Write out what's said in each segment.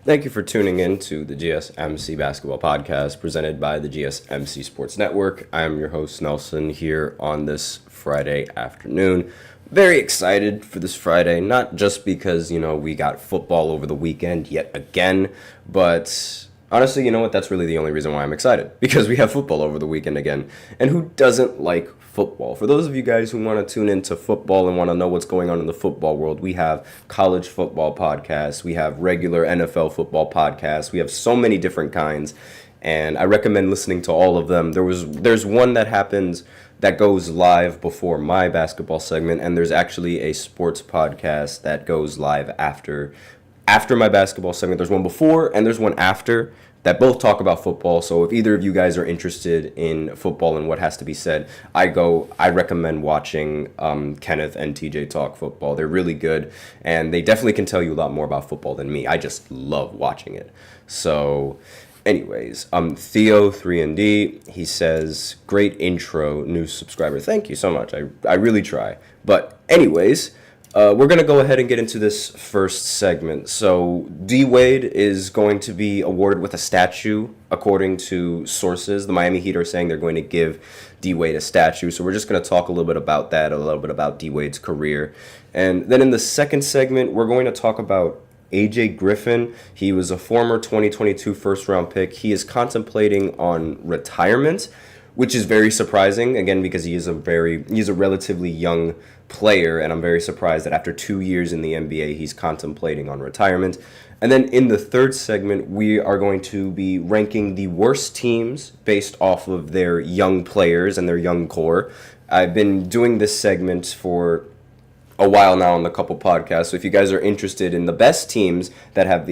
Thank you for tuning in to the GSMC Basketball Podcast presented by the GSMC Sports Network. I am your host, Nelson, here on this Friday afternoon. Very excited for this Friday, not just because, we got football over the weekend yet again, but honestly, you know what? That's really the only reason why I'm excited, because we have football over the weekend again. And who doesn't like football? For those of you guys who want to tune into football and want to know what's going on in the football world, we have college football podcasts, we have regular NFL football podcasts, we have so many different kinds, and I recommend listening to all of them. There's one that goes live before my basketball segment, and there's actually a sports podcast that goes live after my basketball segment. There's one before and there's one after that both talk about football. So if either of you guys are interested in football and what has to be said, I recommend watching Kenneth and TJ talk football. They're really good, and they definitely can tell you a lot more about football than me. I just love watching it. So anyways, Theo 3ND, he says, great intro, new subscriber. Thank you so much. I really try. But anyways, we're going to go ahead and get into this first segment. So D Wade is going to be awarded with a statue, according to sources. The Miami Heat are saying they're going to give D Wade a statue. So we're just going to talk a little bit about that, a little bit about D Wade's career. And then in the second segment, we're going to talk about AJ Griffin. He was a former 2022 first-round pick. He is contemplating on retirement, which is very surprising, again, because he's a relatively young player, and I'm very surprised that after 2 years in the NBA, he's contemplating on retirement. And then in the third segment, we are going to be ranking the worst teams based off of their young players and their young core. I've been doing this segment for a while now on the couple podcasts. So if you guys are interested in the best teams that have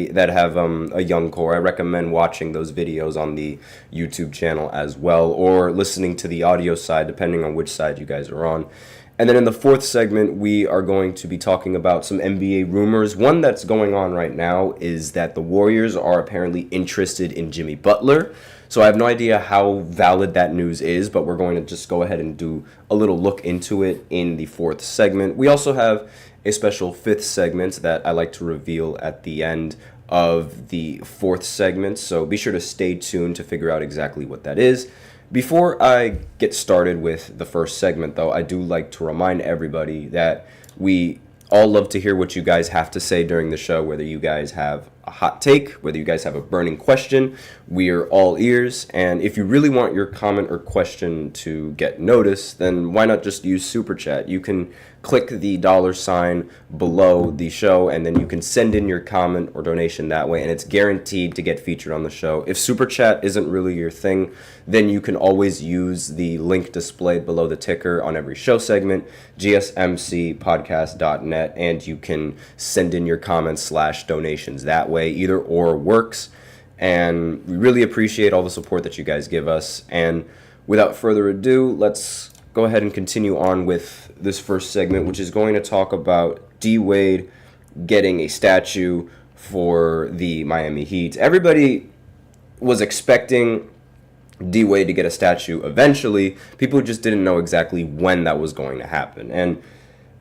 a young core, I recommend watching those videos on the YouTube channel as well, or listening to the audio side, depending on which side you guys are on. And then in the fourth segment, we are going to be talking about some NBA rumors. One that's going on right now is that the Warriors are apparently interested in Jimmy Butler. So I have no idea how valid that news is, but we're going to just go ahead and do a little look into it in the fourth segment. We also have a special fifth segment that I like to reveal at the end of the fourth segment, so be sure to stay tuned to figure out exactly what that is. Before I get started with the first segment, though, I do like to remind everybody that we all love to hear what you guys have to say during the show, whether you guys have a hot take, whether you guys have a burning question. We are all ears, and if you really want your comment or question to get noticed, then why not just use Super Chat? You can click the $ below the show, and then you can send in your comment or donation that way, and it's guaranteed to get featured on the show. If Super Chat isn't really your thing, then you can always use the link displayed below the ticker on every show segment, gsmcpodcast.net, and you can send in your comments / donations that way. Either or works, and we really appreciate all the support that you guys give us. And without further ado, let's go ahead and continue on with this first segment, which is going to talk about D Wade getting a statue for the Miami Heat. Everybody was expecting D Wade to get a statue eventually. People just didn't know exactly when that was going to happen. And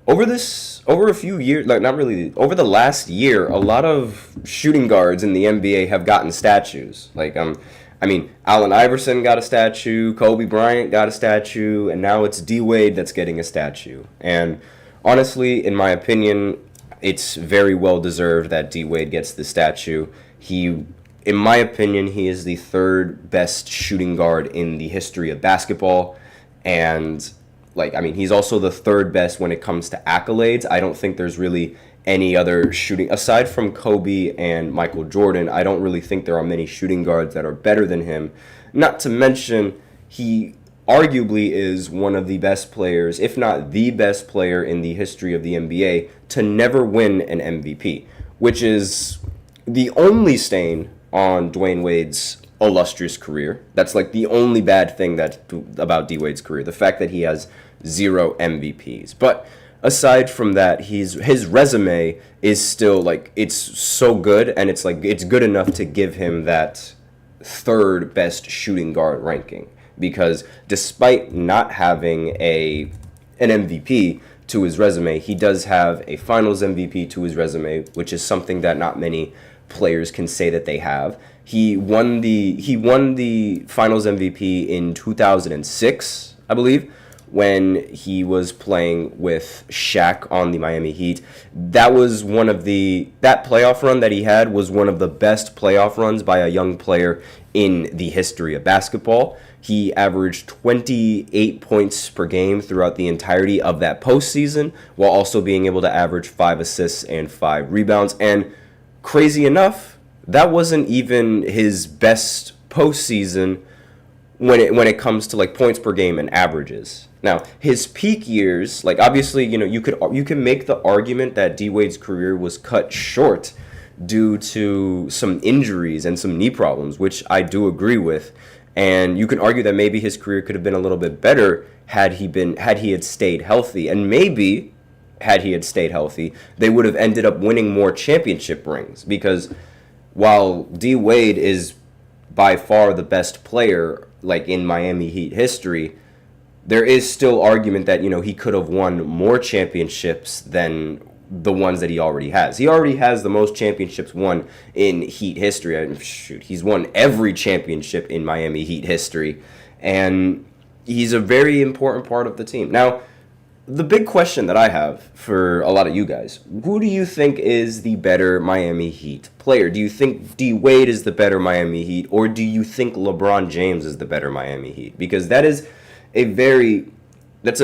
over a few years, over the last year, a lot of shooting guards in the NBA have gotten statues. Allen Iverson got a statue, Kobe Bryant got a statue, and now it's D Wade that's getting a statue. And honestly, in my opinion, it's very well deserved that D Wade gets the statue. In my opinion, he is the third best shooting guard in the history of basketball, and he's also the third best when it comes to accolades. I don't think there's really any other shooting, aside from Kobe and Michael Jordan, I don't really think there are many shooting guards that are better than him. Not to mention, he arguably is one of the best players, if not the best player in the history of the NBA to never win an MVP, which is the only stain on Dwyane Wade's illustrious career. That's the only bad thing about D Wade's career, the fact that he has 0 MVPs. But aside from that, his resume is still it's so good, and it's good enough to give him that third best shooting guard ranking, because despite not having an MVP to his resume, he does have a Finals MVP to his resume, which is something that not many players can say that they have. He won the Finals MVP in 2006, I believe, when he was playing with Shaq on the Miami Heat. That playoff run that he had was one of the best playoff runs by a young player in the history of basketball. He averaged 28 points per game throughout the entirety of that postseason, while also being able to average 5 assists and 5 rebounds. And crazy enough, that wasn't even his best postseason when it comes to like points per game and averages. Now, his peak years, like obviously, you can make the argument that D Wade's career was cut short due to some injuries and some knee problems, which I do agree with. And you can argue that maybe his career could have been a little bit better had he had stayed healthy. And maybe had he had stayed healthy, they would have ended up winning more championship rings, because while D Wade is by far the best player like in Miami Heat history, there is still argument that he could have won more championships than the ones that he already has. He already has the most championships won in Heat history. He's won every championship in Miami Heat history, and he's a very important part of the team. Now, the big question that I have for a lot of you guys, who do you think is the better Miami Heat player? Do you think D Wade is the better Miami Heat, or do you think LeBron James is the better Miami Heat? Because that's a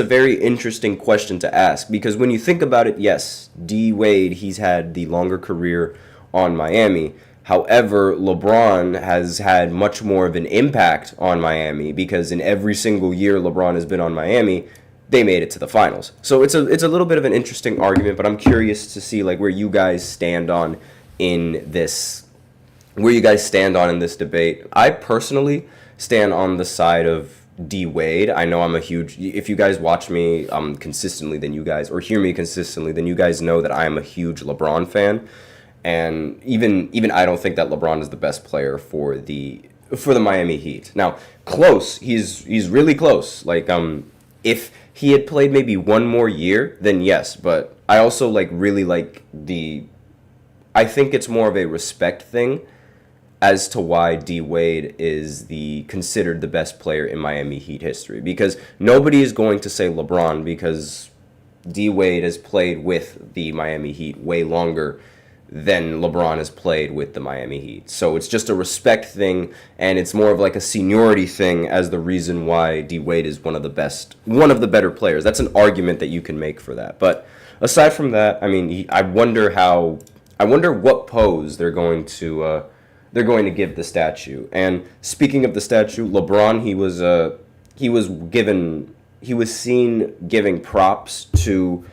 very interesting question to ask, because when you think about it, yes, D Wade, he's had the longer career on Miami. However, LeBron has had much more of an impact on Miami, because in every single year LeBron has been on Miami, they made it to the finals. So it's a little bit of an interesting argument, but I'm curious to see like where you guys stand on in this debate. I personally stand on the side of D Wade. I know if you guys watch me consistently, then you guys, or hear me consistently, then you guys know that I am a huge LeBron fan. And even I don't think that LeBron is the best player for the Miami Heat. Now, close, he's really close. Like if he had played maybe one more year, then yes, but I also I think it's more of a respect thing as to why D Wade is considered the best player in Miami Heat history, because nobody is going to say LeBron, because D Wade has played with the Miami Heat way longer than LeBron has played with the Miami Heat. So it's just a respect thing, and it's more of like a seniority thing as the reason why D Wade is one of the better players. That's an argument that you can make for that. But aside from that, I mean, I wonder what pose they're going to give the statue. And speaking of the statue, LeBron, he was seen giving props to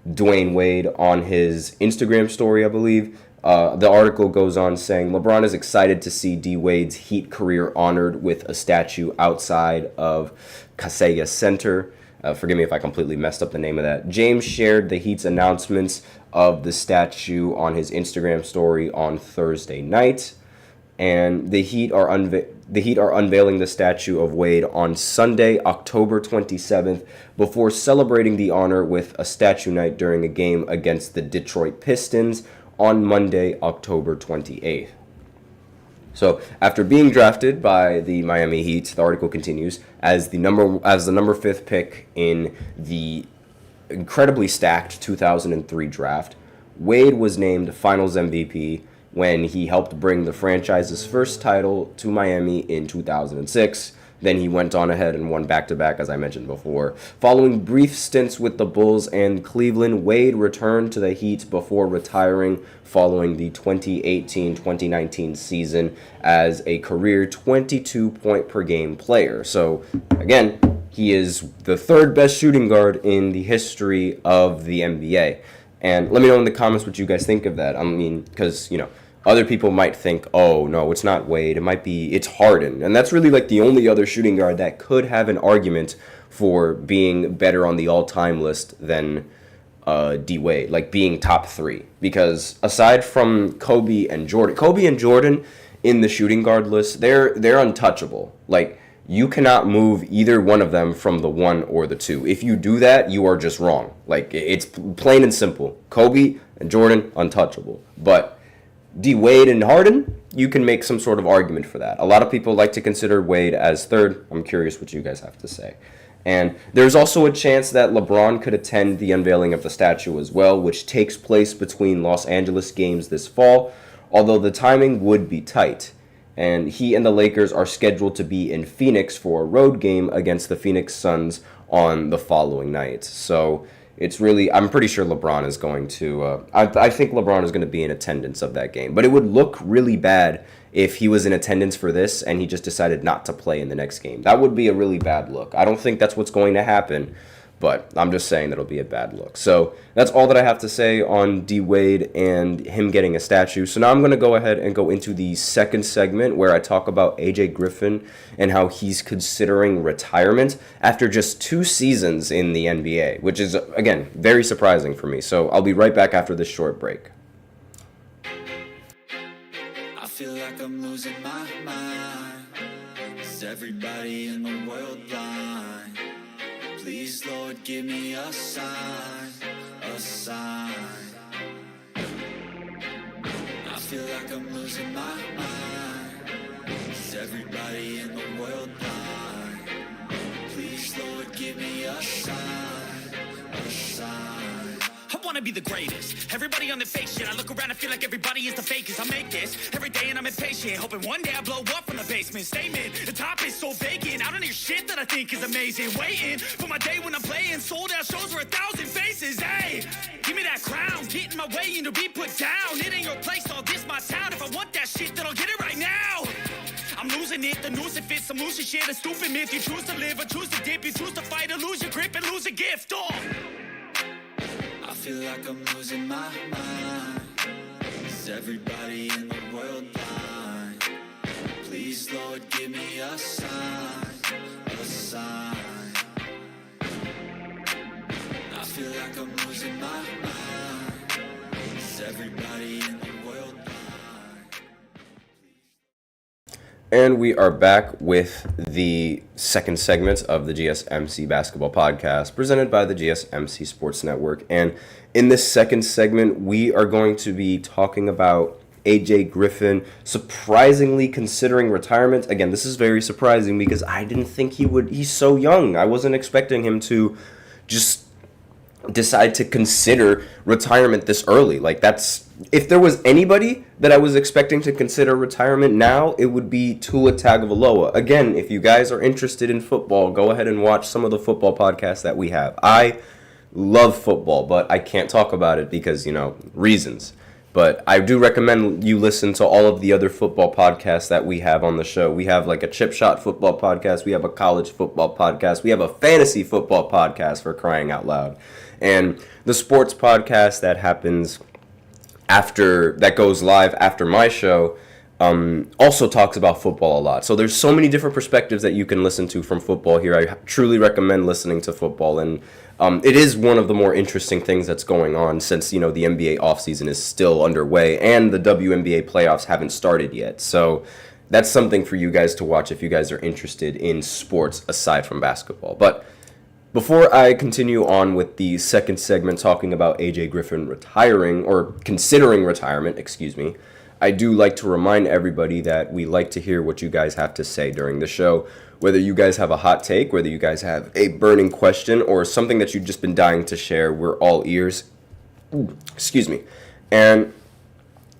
Dwyane Wade on his Instagram story, I believe. The article goes on saying, LeBron is excited to see D Wade's Heat career honored with a statue outside of Kaseya Center. Forgive me if I completely messed up the name of that. James shared the Heat's announcements of the statue on his Instagram story on Thursday night. And the Heat are unveiling the statue of Wade on Sunday, October 27th, before celebrating the honor with a statue night during a game against the Detroit Pistons on Monday, October 28th. So, after being drafted by the Miami Heat, the article continues, as the number 5th pick in the incredibly stacked 2003 draft, Wade was named Finals MVP when he helped bring the franchise's first title to Miami in 2006. Then he went on ahead and won back-to-back, as I mentioned before. Following brief stints with the Bulls and Cleveland, Wade returned to the Heat before retiring following the 2018-2019 season as a career 22-point-per-game player. So, again, he is the third best shooting guard in the history of the NBA. And let me know in the comments what you guys think of that. I mean, because, other people might think, oh, no, it's not Wade. It's Harden. And that's really like the only other shooting guard that could have an argument for being better on the all-time list than D Wade, like being top 3. Because aside from Kobe and Jordan in the shooting guard list, they're untouchable. Like, you cannot move either one of them from the 1 or the 2. If you do that, you are just wrong. Like, it's plain and simple. Kobe and Jordan, untouchable. But D Wade and Harden, you can make some sort of argument for that. A lot of people like to consider Wade as third. I'm curious what you guys have to say. And there's also a chance that LeBron could attend the unveiling of the statue as well, which takes place between Los Angeles games this fall, although the timing would be tight. And he and the Lakers are scheduled to be in Phoenix for a road game against the Phoenix Suns on the following night. So it's really, I'm pretty sure LeBron is going to, I think LeBron is going to be in attendance of that game. But it would look really bad if he was in attendance for this and he just decided not to play in the next game. That would be a really bad look. I don't think that's what's going to happen, but I'm just saying that'll be a bad look. So that's all that I have to say on D Wade and him getting a statue. So now I'm going to go ahead and go into the second segment where I talk about AJ Griffin and how he's considering retirement after just 2 seasons in the NBA, which is, again, very surprising for me. So I'll be right back after this short break. I feel like I'm losing my mind. Is everybody in the world blind? Please, Lord, give me a sign, a sign. I feel like I'm losing my mind. Is everybody in the world blind? Please, Lord, give me a sign, a sign. I wanna be the greatest. Everybody on the fake shit. I look around and feel like everybody is the fakest. I make this every day and I'm impatient. Hoping one day I blow up from the basement. Statement, the top is so vacant. I don't hear shit that I think is amazing. Waiting for my day when I'm playing. Sold out shows for 1,000 faces. Hey, give me that crown. Get in my way and to be put down. It ain't your place, all this my town. If I want that shit, then I'll get it right now. I'm losing it, the noose it fits. Some losing shit, a stupid myth. You choose to live or choose to dip. You choose to fight or lose your grip and lose a gift. Oh. I feel like I'm losing my mind. Is everybody in the world blind? Please, Lord, give me a sign, a sign. I feel like I'm losing my mind. Is everybody in the world blind? And we are back with the second segment of the GSMC Basketball Podcast presented by the GSMC Sports Network. And in this second segment, we are going to be talking about AJ Griffin surprisingly considering retirement. Again, this is very surprising because I didn't think he would. He's so young. I wasn't expecting him to just decide to consider retirement this early. Like, that's, if there was anybody that I was expecting to consider retirement now, it would be Tua Tagovailoa. Again, if you guys are interested in football, go ahead and watch some of the football podcasts that we have. I love football, but I can't talk about it because, reasons. But I do recommend you listen to all of the other football podcasts that we have on the show. We have like a chip shot football podcast. We have a college football podcast. We have a fantasy football podcast, for crying out loud. And the sports podcast that happens after, that goes live after my show, also talks about football a lot. So there's so many different perspectives that you can listen to from football here. I truly recommend listening to football. And it is one of the more interesting things that's going on since, the NBA offseason is still underway and the WNBA playoffs haven't started yet. So that's something for you guys to watch if you guys are interested in sports aside from basketball. But before I continue on with the second segment talking about AJ Griffin retiring, or considering retirement, I do like to remind everybody that we like to hear what you guys have to say during the show. Whether you guys have a hot take, whether you guys have a burning question, or something that you've just been dying to share, we're all ears. And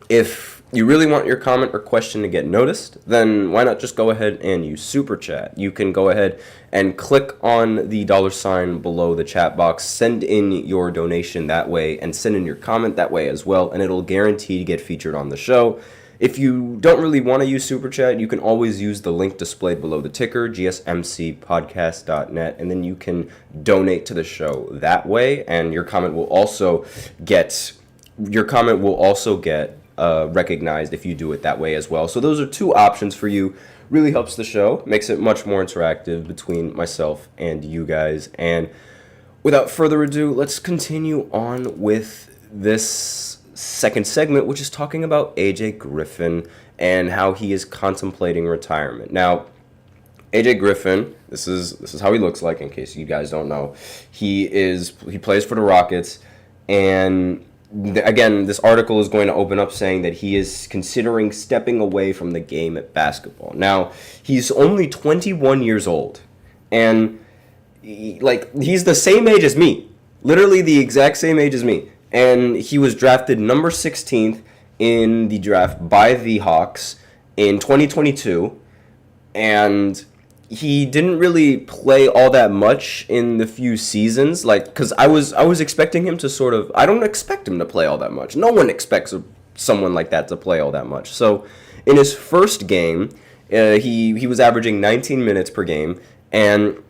if you really want your comment or question to get noticed, then why not just go ahead and use Super Chat? You can go ahead and click on the $ below the chat box, send in your donation that way, and send in your comment that way as well, and it'll guarantee to get featured on the show. If you don't really want to use Super Chat, you can always use the link displayed below the ticker, gsmcpodcast.net, and then you can donate to the show that way, and your comment will also get recognized if you do it that way as well. So those are 2 options for you. Really helps the show, makes it much more interactive between myself and you guys. And without further ado, let's continue on with this second segment, which is talking about AJ Griffin and how he is contemplating retirement. Now, AJ Griffin, this is how he looks like in case you guys don't know. He plays for the Rockets, and again, this article is going to open up saying that he is considering stepping away from the game at basketball. Now, he's only 21 years old, and he's the same age as me, literally the exact same age as me, and he was drafted number 16th in the draft by the Hawks in 2022, and he didn't really play all that much in the few seasons, because I was expecting him to sort of, I don't expect him to play all that much. No one expects someone like that to play all that much. So in his first game, he was averaging 19 minutes per game, and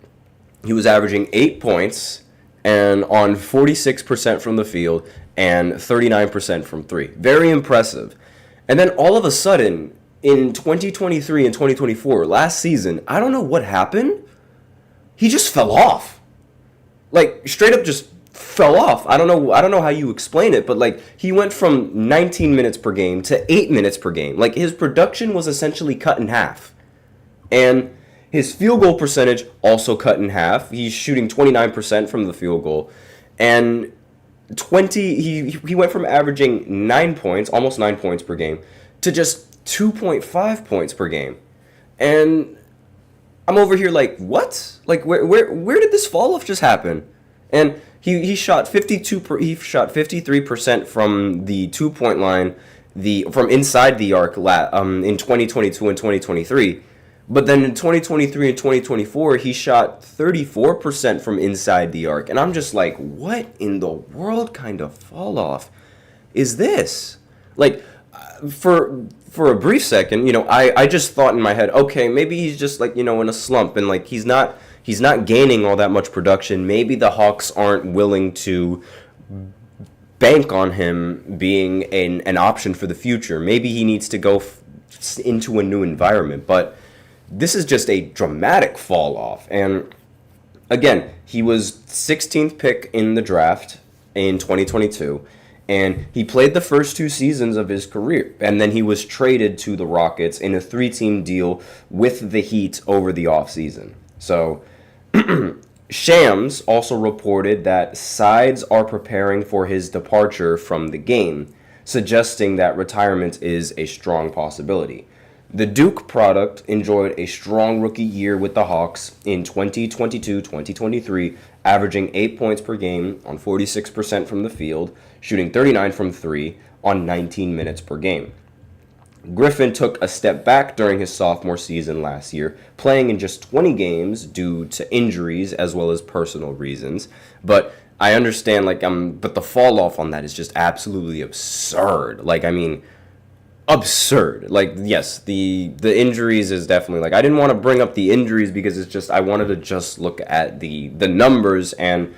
he was averaging 8 points and on 46% from the field and 39% from three. Very impressive. And then all of a sudden, in 2023 and 2024, last season, I don't know what happened. He just fell off. Straight up just fell off. I don't know how you explain it, but he went from 19 minutes per game to 8 minutes per game. His production was essentially cut in half. And his field goal percentage also cut in half. He's shooting 29% from the field goal. And he went from averaging 9 points, almost 9 points per game, to just 2.5 points per game. And I'm over here what? Where did this fall off just happen? And he shot 53% from the 2-point line, from inside the arc in 2022 and 2023. But then in 2023 and 2024, he shot 34% from inside the arc. And I'm just what in the world kind of fall off is this? For a brief second, I just thought in my head, okay, maybe he's just in a slump, and he's not gaining all that much production. Maybe the Hawks aren't willing to bank on him being an option for the future. Maybe he needs to go into a new environment. But this is just a dramatic fall off. And again, he was 16th pick in the draft in 2022. And he played the first 2 seasons of his career. And then he was traded to the Rockets in a 3-team deal with the Heat over the offseason. So, Shams also reported that sides are preparing for his departure from the game, suggesting that retirement is a strong possibility. The Duke product enjoyed a strong rookie year with the Hawks in 2022-2023, averaging 8 points per game on 46% from the field, shooting 39 from 3 on 19 minutes per game. Griffin took a step back during his sophomore season last year, playing in just 20 games due to injuries as well as personal reasons. But I understand, but the fall off on that is just absolutely absurd. Absurd. Yes, the injuries is definitely I didn't want to bring up the injuries because it's just I wanted to just look at the numbers, and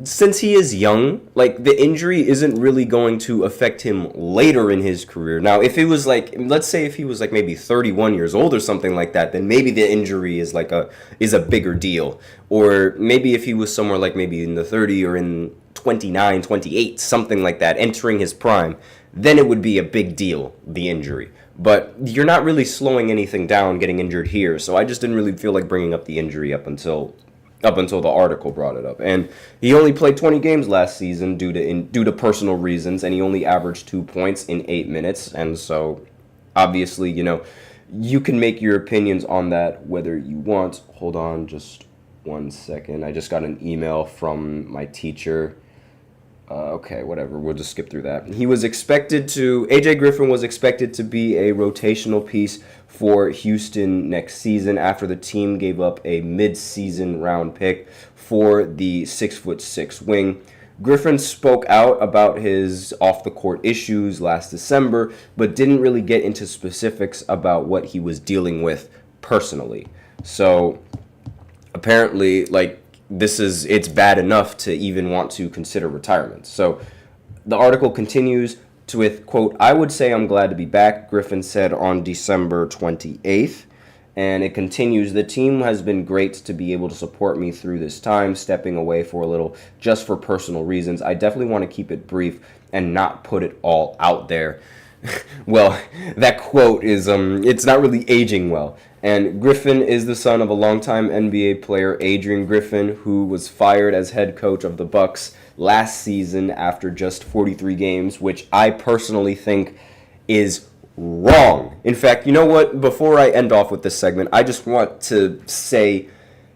since he is young, the injury isn't really going to affect him later in his career. Now, if it was let's say if he was maybe 31 years old or something like that, then maybe the injury is a bigger deal. Or maybe if he was somewhere maybe in the 30 or in 29, 28, something like that, entering his prime, then it would be a big deal, the injury. But you're not really slowing anything down getting injured here, so I just didn't really feel like bringing up the injury up until the article brought it up. And he only played 20 games last season due to personal reasons, and he only averaged 2 points in 8 minutes. And so, obviously, you can make your opinions on that whether you want. Hold on just 1 second. I just got an email from my teacher. Okay, whatever. We'll just skip through that. AJ Griffin was expected to be a rotational piece for Houston next season after the team gave up a mid-season round pick for the 6'6" wing. Griffin spoke out about his off-the-court issues last December, but didn't really get into specifics about what he was dealing with personally. So, apparently, it's bad enough to even want to consider retirement. So the article continues with, quote, "I would say I'm glad to be back," Griffin said on December 28th. And it continues, "The team has been great to be able to support me through this time, stepping away for a little just for personal reasons. I definitely want to keep it brief and not put it all out there." Well, that quote is, it's not really aging well. And Griffin is the son of a longtime NBA player, Adrian Griffin, who was fired as head coach of the Bucks last season after just 43 games, which I personally think is wrong. In fact, you know what? Before I end off with this segment, I just want to say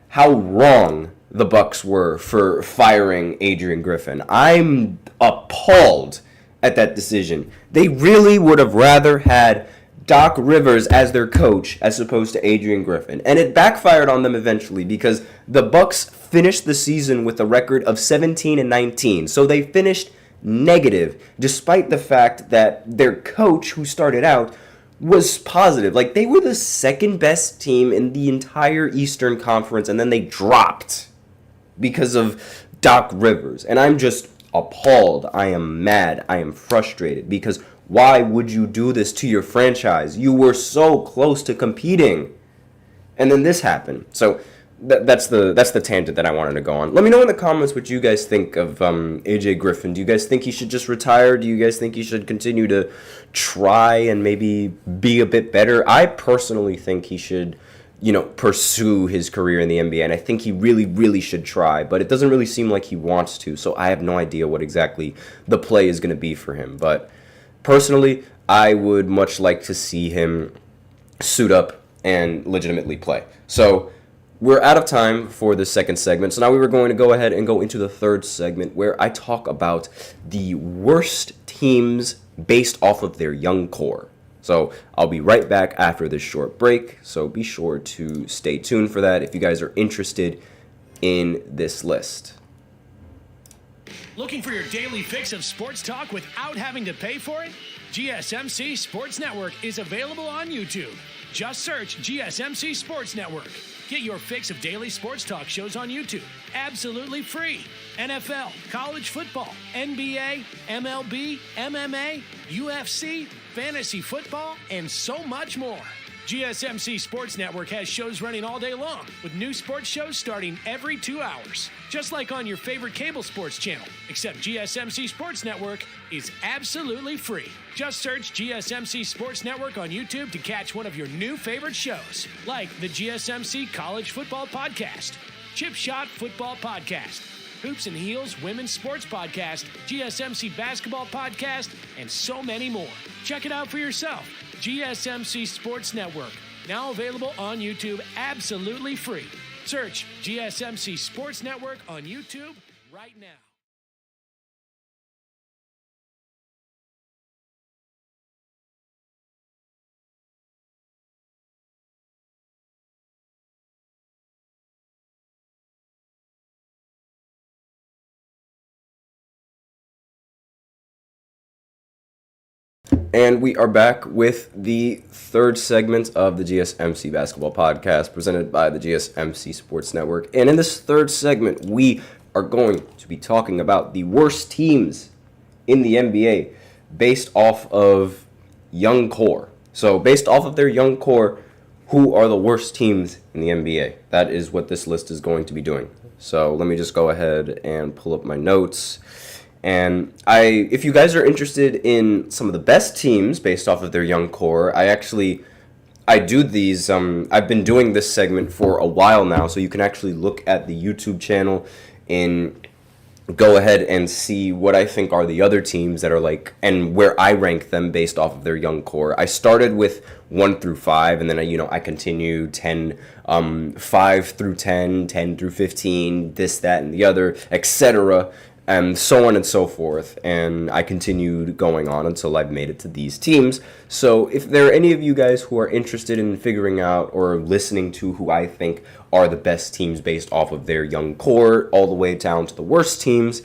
how wrong the Bucks were for firing Adrian Griffin. I'm appalled at that decision. They really would have rather had Doc Rivers as their coach as opposed to Adrian Griffin. And it backfired on them eventually because the Bucks finished the season with a record of 17-19. So they finished negative despite the fact that their coach, who started out, was positive. Like, they were the second best team in the entire Eastern Conference, and then they dropped because of Doc Rivers. And I'm just appalled. I am mad. I am frustrated because why would you do this to your franchise? You were so close to competing. And then this happened. So that's the tangent that I wanted to go on. Let me know in the comments what you guys think of AJ Griffin. Do you guys think he should just retire? Do you guys think he should continue to try and maybe be a bit better? I personally think he should, pursue his career in the NBA, and I think he really, really should try, but it doesn't really seem like he wants to, so I have no idea what exactly the play is going to be for him. But personally, I would much like to see him suit up and legitimately play. So we're out of time for the second segment, so now we were going to go ahead and go into the third segment where I talk about the worst teams based off of their young core. So I'll be right back after this short break, so be sure to stay tuned for that if you guys are interested in this list. Looking for your daily fix of sports talk without having to pay for it? GSMC Sports Network is available on YouTube. Just search GSMC Sports Network. Get your fix of daily sports talk shows on YouTube, absolutely free. NFL, college football, NBA, MLB, MMA, UFC, fantasy football, and so much more. GSMC Sports Network has shows running all day long, with new sports shows starting every 2 hours. Just like on your favorite cable sports channel, except GSMC Sports Network is absolutely free. Just search GSMC Sports Network on YouTube to catch one of your new favorite shows, like the GSMC College Football Podcast, Chip Shot Football Podcast, Hoops and Heels Women's Sports Podcast, GSMC Basketball Podcast, and so many more. Check it out for yourself. GSMC Sports Network, now available on YouTube absolutely free. Search GSMC Sports Network on YouTube right now. And we are back with the third segment of the GSMC Basketball Podcast presented by the GSMC Sports Network. And in this third segment, we are going to be talking about the worst teams in the NBA based off of young core. So based off of their young core, who are the worst teams in the NBA? That is what this list is going to be doing. So let me just go ahead and pull up my notes. And if you guys are interested in some of the best teams based off of their young core, I do these, I've been doing this segment for a while now, so you can actually look at the YouTube channel and go ahead and see what I think are the other teams that are like, and where I rank them based off of their young core. I started with 1 through 5, and then I continued 5 through 10, 10 through 15, this, that, and the other, etc., and so on and so forth, and I continued going on until I've made it to these teams. So if there are any of you guys who are interested in figuring out or listening to who I think are the best teams based off of their young core, all the way down to the worst teams,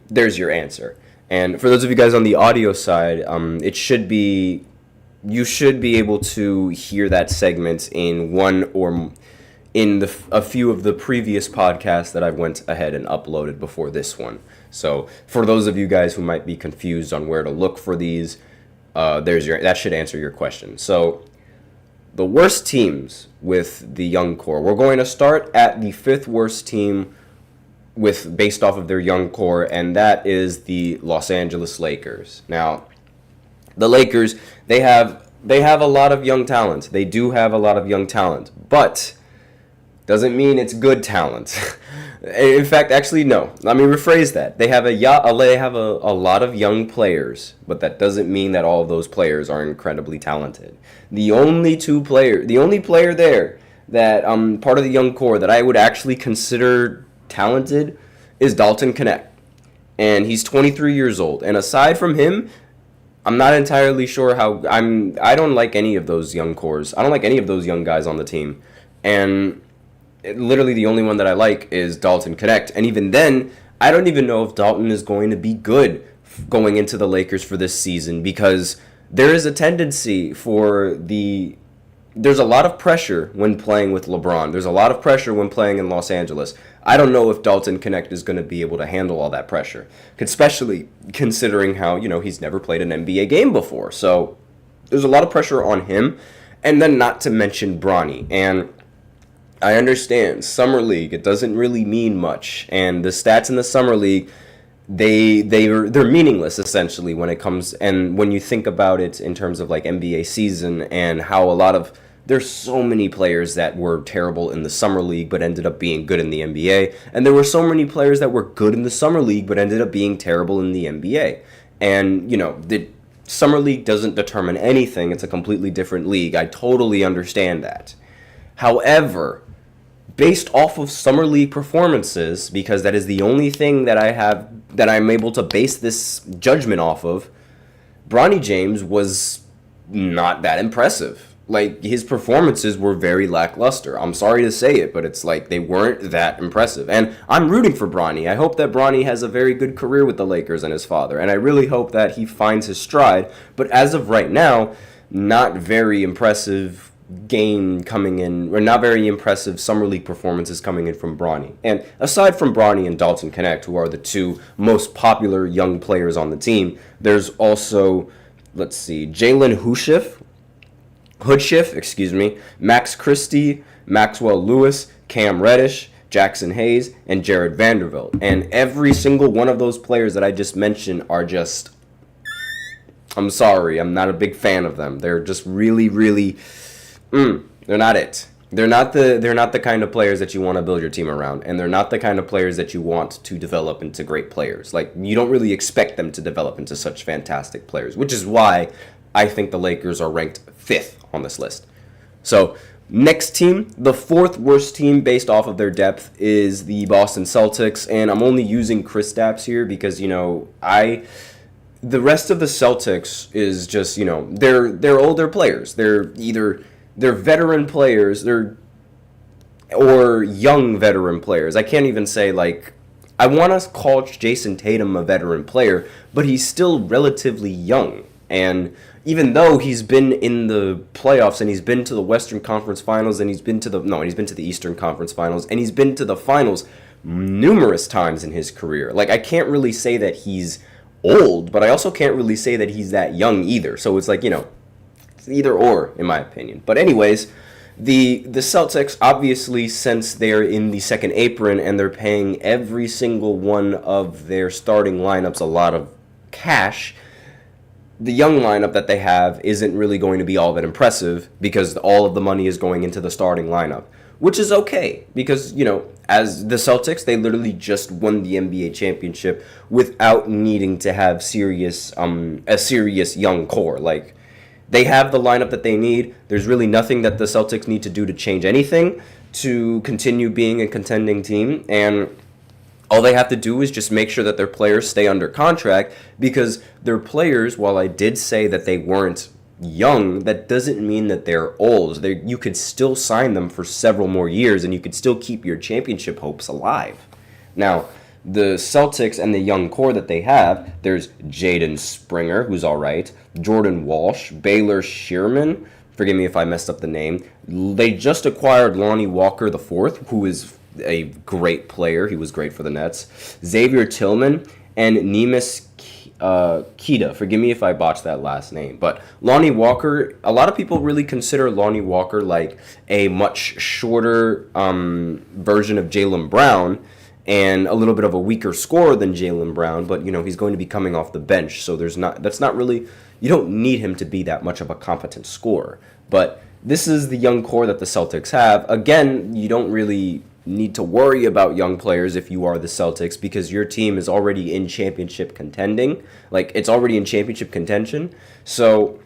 there's your answer. And for those of you guys on the audio side, you should be able to hear that segment in a few of the previous podcasts that I went ahead and uploaded before this one. So for those of you guys who might be confused on where to look for these, that should answer your question. So the worst teams with the young core. We're going to start at the 5th worst team based off of their young core, and that is the Los Angeles Lakers. Now, the Lakers, they have they have a lot of young talent. They do have a lot of young talent, but doesn't mean it's good talent. In fact, actually, no. Let me rephrase that. They have a lot of young players, but that doesn't mean that all of those players are incredibly talented. The only player there that part of the young core that I would actually consider talented is Dalton Knecht, and he's 23 years old. And aside from him, I'm not entirely sure I don't like any of those young cores. I don't like any of those young guys on the team, and literally the only one that I like is Dalton Knecht. And even then, I don't even know if Dalton is going to be good going into the Lakers for this season, because there is a tendency there's a lot of pressure when playing with LeBron. There's a lot of pressure when playing in Los Angeles. I don't know if Dalton Knecht is going to be able to handle all that pressure, especially considering how, he's never played an NBA game before. So there's a lot of pressure on him. And then not to mention Bronny. And I understand, Summer League, it doesn't really mean much. And the stats in the Summer League, they're meaningless, essentially, when it comes, and when you think about it in terms of like NBA season and how there's so many players that were terrible in the Summer League but ended up being good in the NBA, and there were so many players that were good in the Summer League but ended up being terrible in the NBA. And, the Summer League doesn't determine anything. It's a completely different league. I totally understand that. However, based off of Summer League performances, because that is the only thing that I'm able to base this judgment off of, Bronny James was not that impressive. Like, his performances were very lackluster. I'm sorry to say it, but it's like they weren't that impressive. And I'm rooting for Bronny. I hope that Bronny has a very good career with the Lakers and his father, and I really hope that he finds his stride. But as of right now, not very impressive game coming in, or not very impressive Summer League performances coming in from Bronny. And aside from Bronny and Dalton Knecht, who are the two most popular young players on the team, there's also, Jalen Hoodshif, Max Christie, Maxwell Lewis, Cam Reddish, Jackson Hayes, and Jared Vanderbilt. And every single one of those players that I just mentioned are just, I'm sorry, I'm not a big fan of them. They're just really, really, they're not it. They're not the kind of players that you want to build your team around, and they're not the kind of players that you want to develop into great players. Like, you don't really expect them to develop into such fantastic players, which is why I think the Lakers are ranked 5th on this list. So, next team, the 4th worst team based off of their depth, is the Boston Celtics, and I'm only using Kristaps here because, the rest of the Celtics is just, they're older players. They're veteran players, or young veteran players. I can't even say, I want to call Jason Tatum a veteran player, but he's still relatively young. And even though he's been in the playoffs, and he's been to the Western Conference Finals, and he's been to the Eastern Conference Finals, and he's been to the finals numerous times in his career. I can't really say that he's old, but I also can't really say that he's that young either. So it's it's either or, in my opinion. But anyways, the Celtics, obviously, since they're in the second apron and they're paying every single one of their starting lineups a lot of cash, the young lineup that they have isn't really going to be all that impressive because all of the money is going into the starting lineup, which is okay because, as the Celtics, they literally just won the NBA championship without needing to have a serious young core. They have the lineup that they need. There's really nothing that the Celtics need to do to change anything to continue being a contending team. And all they have to do is just make sure that their players stay under contract, because their players, while I did say that they weren't young, that doesn't mean that they're old. You could still sign them for several more years, and you could still keep your championship hopes alive. Now, the Celtics and the young core that they have, there's Jaden Springer, who's all right, Jordan Walsh, Baylor Shearman, forgive me if I messed up the name. They just acquired Lonnie Walker IV, who is a great player. He was great for the Nets. Xavier Tillman and Neemias Queta. Forgive me if I botched that last name. But Lonnie Walker, a lot of people really consider Lonnie Walker like a much shorter version of Jaylen Brown. and a little bit of a weaker scorer than Jaylen Brown, but, he's going to be coming off the bench, so that's not really, you don't need him to be that much of a competent scorer. But this is the young core that the Celtics have. Again, you don't really need to worry about young players if you are the Celtics, because your team is already in championship contending. Like, it's already in championship contention, so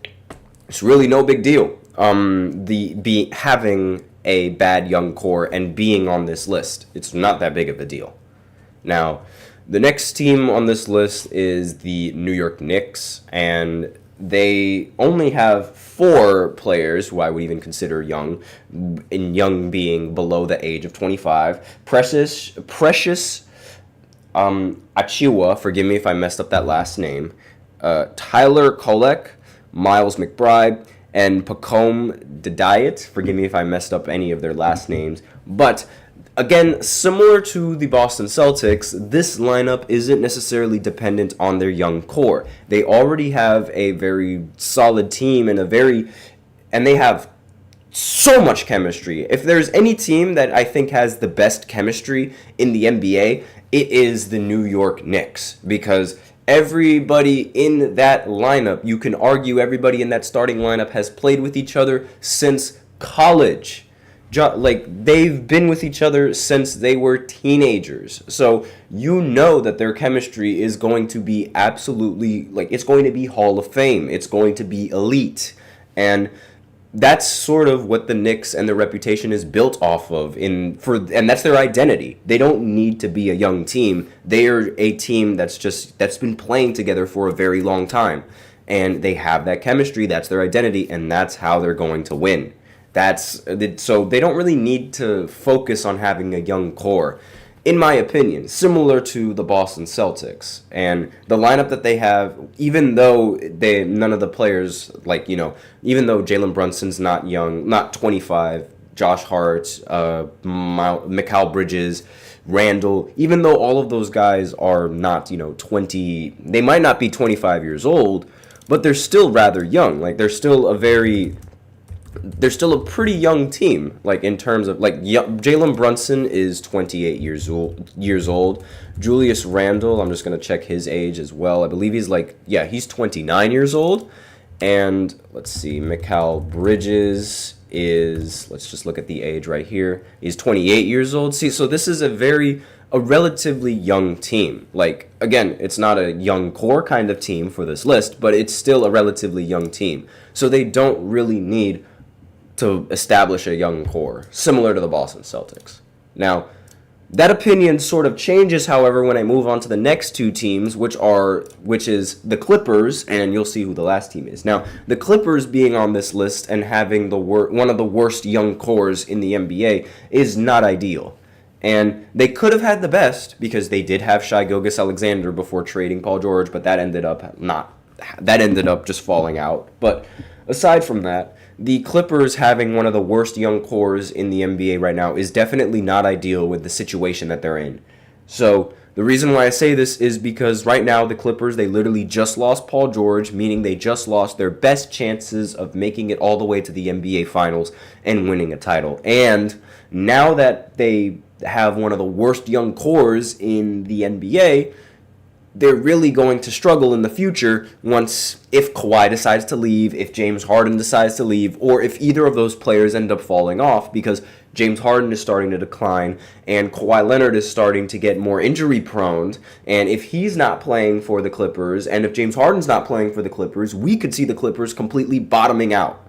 it's really no big deal. Having a bad young core and being on this list, it's not that big of a deal. Now, the next team on this list is the New York Knicks, and they only have 4 players who I would even consider young, in young being below the age of 25. Precious Achiuwa, forgive me if I messed up that last name, Tyler Kolek, Miles McBride, and Pacome Didiet. Forgive me if I messed up any of their last names. But again, similar to the Boston Celtics, this lineup isn't necessarily dependent on their young core. They already have a very solid team and they have so much chemistry. If there's any team that I think has the best chemistry in the NBA, it is the New York Knicks, because everybody in that lineup, you can argue everybody in that starting lineup has played with each other since college. They've been with each other since they were teenagers. So that their chemistry is going to be absolutely, it's going to be Hall of Fame. It's going to be elite. And that's sort of what the Knicks and their reputation is built off of, and that's their identity. They don't need to be a young team. They are a team that's been playing together for a very long time, and they have that chemistry. That's their identity, and that's how they're going to win. So they don't really need to focus on having a young core, in my opinion, similar to the Boston Celtics. And the lineup that they have, even though none of the players, even though Jalen Brunson's not young, not 25, Josh Hart, Mikal Bridges, Randall, even though all of those guys are not, 20, they might not be 25 years old, but they're still rather young. They're still a pretty young team, in terms of, Jalen Brunson is 28 years old. Julius Randle, I'm just going to check his age as well. I believe he's 29 years old. And let's see, Mikal Bridges is, let's just look at the age right here. He's 28 years old. See, so this is a relatively young team. Again, it's not a young core kind of team for this list, but it's still a relatively young team. So they don't really need to establish a young core, similar to the Boston Celtics. Now, that opinion sort of changes, however, when I move on to the next 2 teams, which is the Clippers, and you'll see who the last team is. Now, the Clippers being on this list and having one of the worst young cores in the NBA is not ideal. And they could have had the best, because they did have Shai Gilgeous-Alexander before trading Paul George, but that ended up just falling out. But aside from that, the Clippers having one of the worst young cores in the NBA right now is definitely not ideal with the situation that they're in. So the reason why I say this is because right now the Clippers, they literally just lost Paul George, meaning they just lost their best chances of making it all the way to the NBA Finals and winning a title. And now that they have one of the worst young cores in the NBA, they're really going to struggle in the future if Kawhi decides to leave, if James Harden decides to leave, or if either of those players end up falling off, because James Harden is starting to decline and Kawhi Leonard is starting to get more injury prone. And if he's not playing for the Clippers, and if James Harden's not playing for the Clippers, we could see the Clippers completely bottoming out.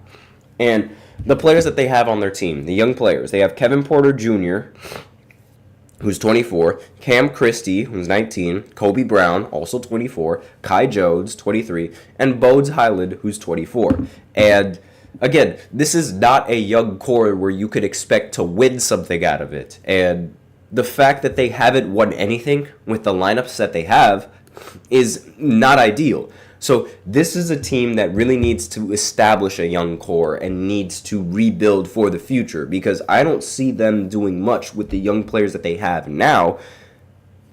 And the players that they have on their team, the young players, they have Kevin Porter Jr., who's 24, Cam Christie, who's 19, Kobe Brown, also 24, Kai Jones, 23, and Bodes Highland, who's 24. And again, this is not a young core where you could expect to win something out of it. And the fact that they haven't won anything with the lineups that they have is not ideal. So this is a team that really needs to establish a young core and needs to rebuild for the future, because I don't see them doing much with the young players that they have now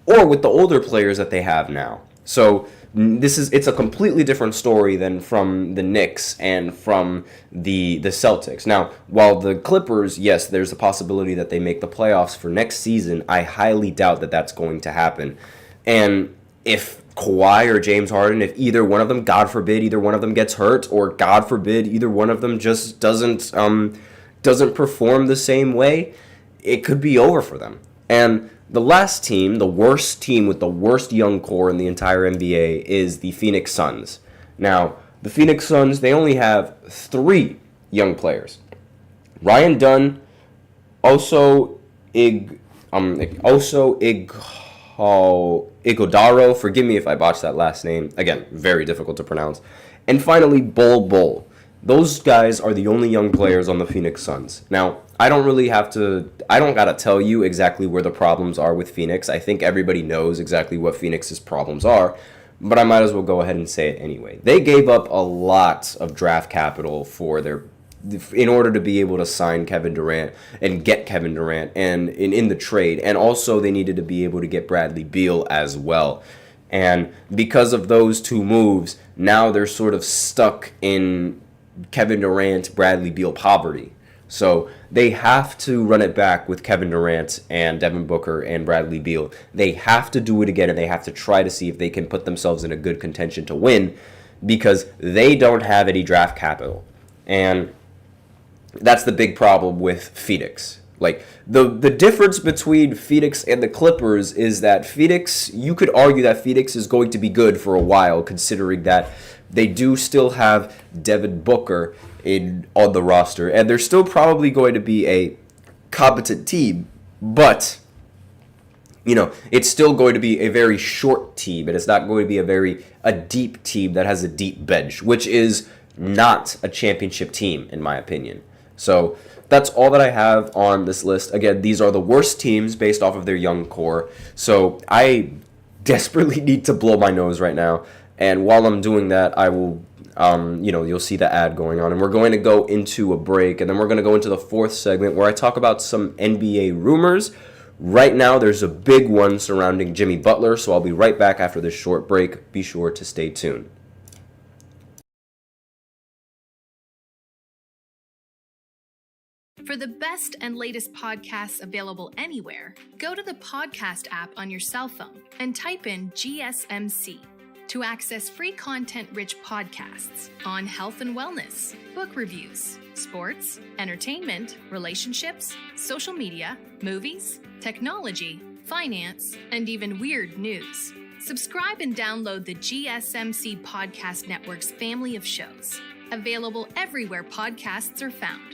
or with the older players that they have now. So it's a completely different story than from the Knicks and from the Celtics. Now, while the Clippers, yes, there's a possibility that they make the playoffs for next season, I highly doubt that that's going to happen. And if Kawhi or James Harden, if either one of them, God forbid, either one of them gets hurt, or God forbid, either one of them just doesn't perform the same way, it could be over for them. And the last team, the worst team with the worst young core in the entire NBA, is the Phoenix Suns. Now, the Phoenix Suns, they only have 3 young players. Ryan Dunn, Iguodaro, forgive me if I botched that last name. Again, very difficult to pronounce. And finally, Bol. Those guys are the only young players on the Phoenix Suns. Now, I don't gotta tell you exactly where the problems are with Phoenix. I think everybody knows exactly what Phoenix's problems are, but I might as well go ahead and say it anyway. They gave up a lot of draft capital in order to be able to sign Kevin Durant and get Kevin Durant and in the trade. And also they needed to be able to get Bradley Beal as well. And because of those 2 moves, now they're sort of stuck in Kevin Durant, Bradley Beal poverty. So they have to run it back with Kevin Durant and Devin Booker and Bradley Beal. They have to do it again, and they have to try to see if they can put themselves in a good contention to win, because they don't have any draft capital. And that's the big problem with Phoenix. Like, the difference between Phoenix and the Clippers is that Phoenix, you could argue that Phoenix is going to be good for a while, considering that they do still have Devin Booker on the roster, and they're still probably going to be a competent team, but it's still going to be a very short team, and it's not going to be a deep team that has a deep bench, which is not a championship team, in my opinion. So that's all that I have on this list. Again, these are the worst teams based off of their young core, so I desperately need to blow my nose right now. And while I'm doing that, I will, you'll see the ad going on. And we're going to go into a break. And then we're going to go into the 4th segment where I talk about some NBA rumors. Right now, there's a big one surrounding Jimmy Butler. So I'll be right back after this short break. Be sure to stay tuned. For the best and latest podcasts available anywhere, go to the podcast app on your cell phone and type in GSMC. To access free content-rich podcasts on health and wellness, book reviews, sports, entertainment, relationships, social media, movies, technology, finance, and even weird news. Subscribe and download the GSMC Podcast Network's family of shows, available everywhere podcasts are found.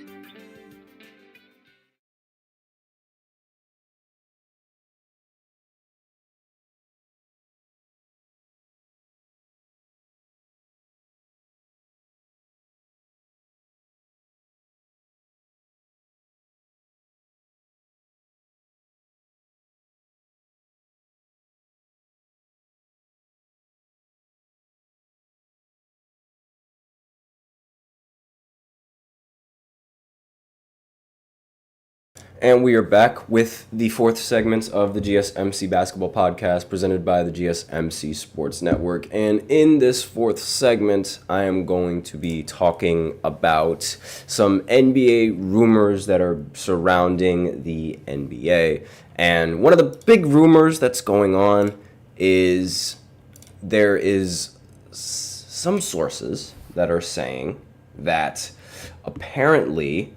And we are back with the 4th segment of the GSMC Basketball Podcast presented by the GSMC Sports Network. And in this 4th segment, I am going to be talking about some NBA rumors that are surrounding the NBA. And one of the big rumors that's going on is there is some sources that are saying that apparently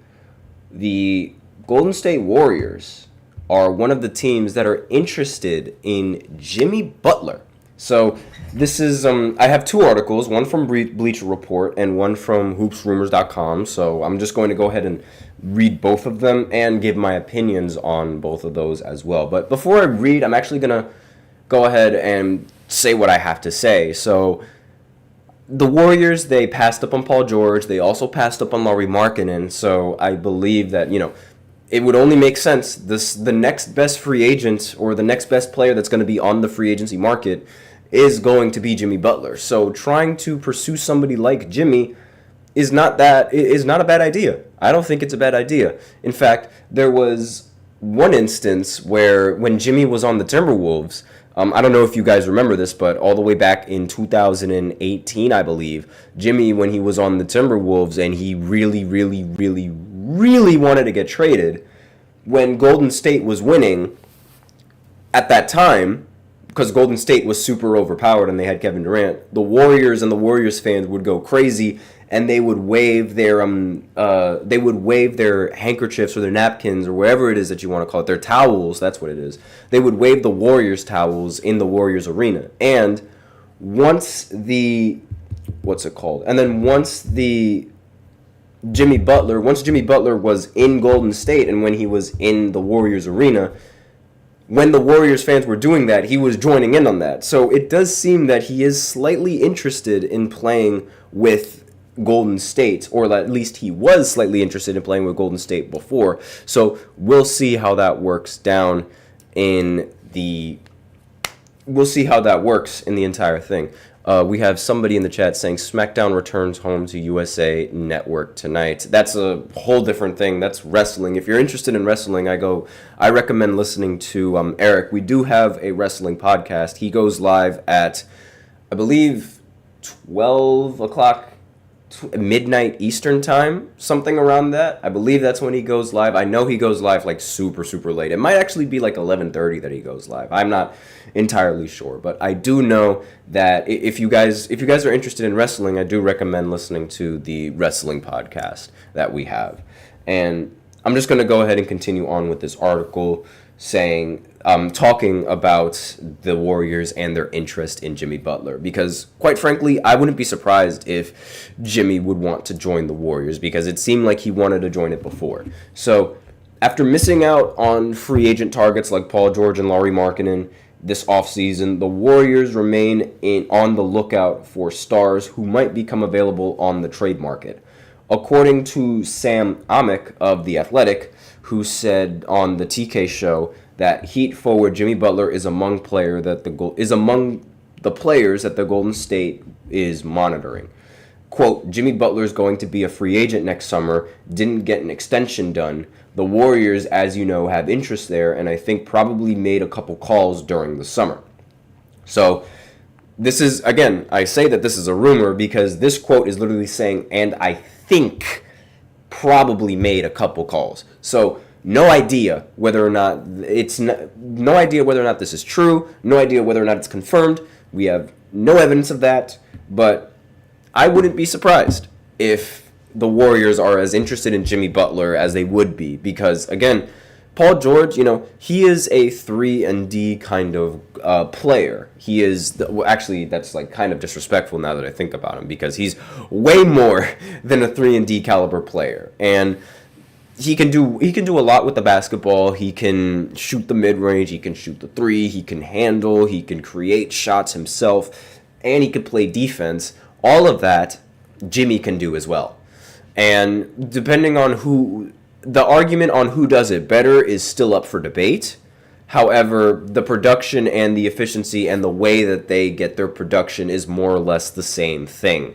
the Golden State Warriors are one of the teams that are interested in Jimmy Butler. So this is, I have 2 articles, one from Bleacher Report and one from hoopsrumors.com. So I'm just going to go ahead and read both of them and give my opinions on both of those as well. But before I read, I'm actually going to go ahead and say what I have to say. So the Warriors, they passed up on Paul George. They also passed up on Lauri Markkanen. So I believe that, it would only make sense. The next best free agent or the next best player that's going to be on the free agency market is going to be Jimmy Butler. So trying to pursue somebody like Jimmy is not a bad idea. I don't think it's a bad idea. In fact, there was one instance where when Jimmy was on the Timberwolves, I don't know if you guys remember this, but all the way back in 2018, I believe, Jimmy, when he was on the Timberwolves and he really, really, really, really wanted to get traded, when Golden State was winning at that time, because Golden State was super overpowered and they had Kevin Durant, the Warriors and the Warriors fans would go crazy and they would wave their handkerchiefs or their napkins or whatever it is that you want to call it, their towels, that's what it is. They would wave the Warriors towels in the Warriors arena. And once Jimmy Butler was in Golden State and when he was in the Warriors arena, when the Warriors fans were doing that, he was joining in on that. So it does seem that he is slightly interested in playing with Golden State, or at least he was slightly interested in playing with Golden State before. So we'll see how that works we'll see how that works in the entire thing. We have somebody in the chat saying SmackDown returns home to USA Network tonight. That's a whole different thing. That's wrestling. If you're interested in wrestling, I recommend listening to Eric. We do have a wrestling podcast. He goes live at, I believe, 12 o'clock, midnight Eastern time, something around that. I believe that's when he goes live. I know he goes live like super, super late. It might actually be like 11:30 that he goes live. I'm not entirely sure, but I do know that if you guys are interested in wrestling, I do recommend listening to the wrestling podcast that we have. And I'm just going to go ahead and continue on with this article talking about the Warriors and their interest in Jimmy Butler, because quite frankly, I wouldn't be surprised if Jimmy would want to join the Warriors, because it seemed like he wanted to join it before. So after missing out on free agent targets like Paul George and Lauri Markkanen this offseason, the Warriors remain on the lookout for stars who might become available on the trade market. According to Sam Amick of The Athletic, who said on the TK show that Heat forward Jimmy Butler is among the players that the Golden State is monitoring. Quote, Jimmy Butler is going to be a free agent next summer, didn't get an extension done. The Warriors, as you know, have interest there, and I think probably made a couple calls during the summer. So this is, again, I say that this is a rumor because this quote is literally saying, and I think probably made a couple calls. So no idea whether or not this is true, no idea whether or not it's confirmed. We have no evidence of that, but I wouldn't be surprised if the Warriors are as interested in Jimmy Butler as they would be, because again, Paul George, he is a 3-and-D kind of player. He is actually, that's like kind of disrespectful now that I think about him, because he's way more than a 3-and-D caliber player, and he can do a lot with the basketball. He can shoot the mid-range, he can shoot the three, he can handle, he can create shots himself, and he can play defense. All of that Jimmy can do as well. And depending on the argument on who does it better is still up for debate. However, the production and the efficiency and the way that they get their production is more or less the same thing.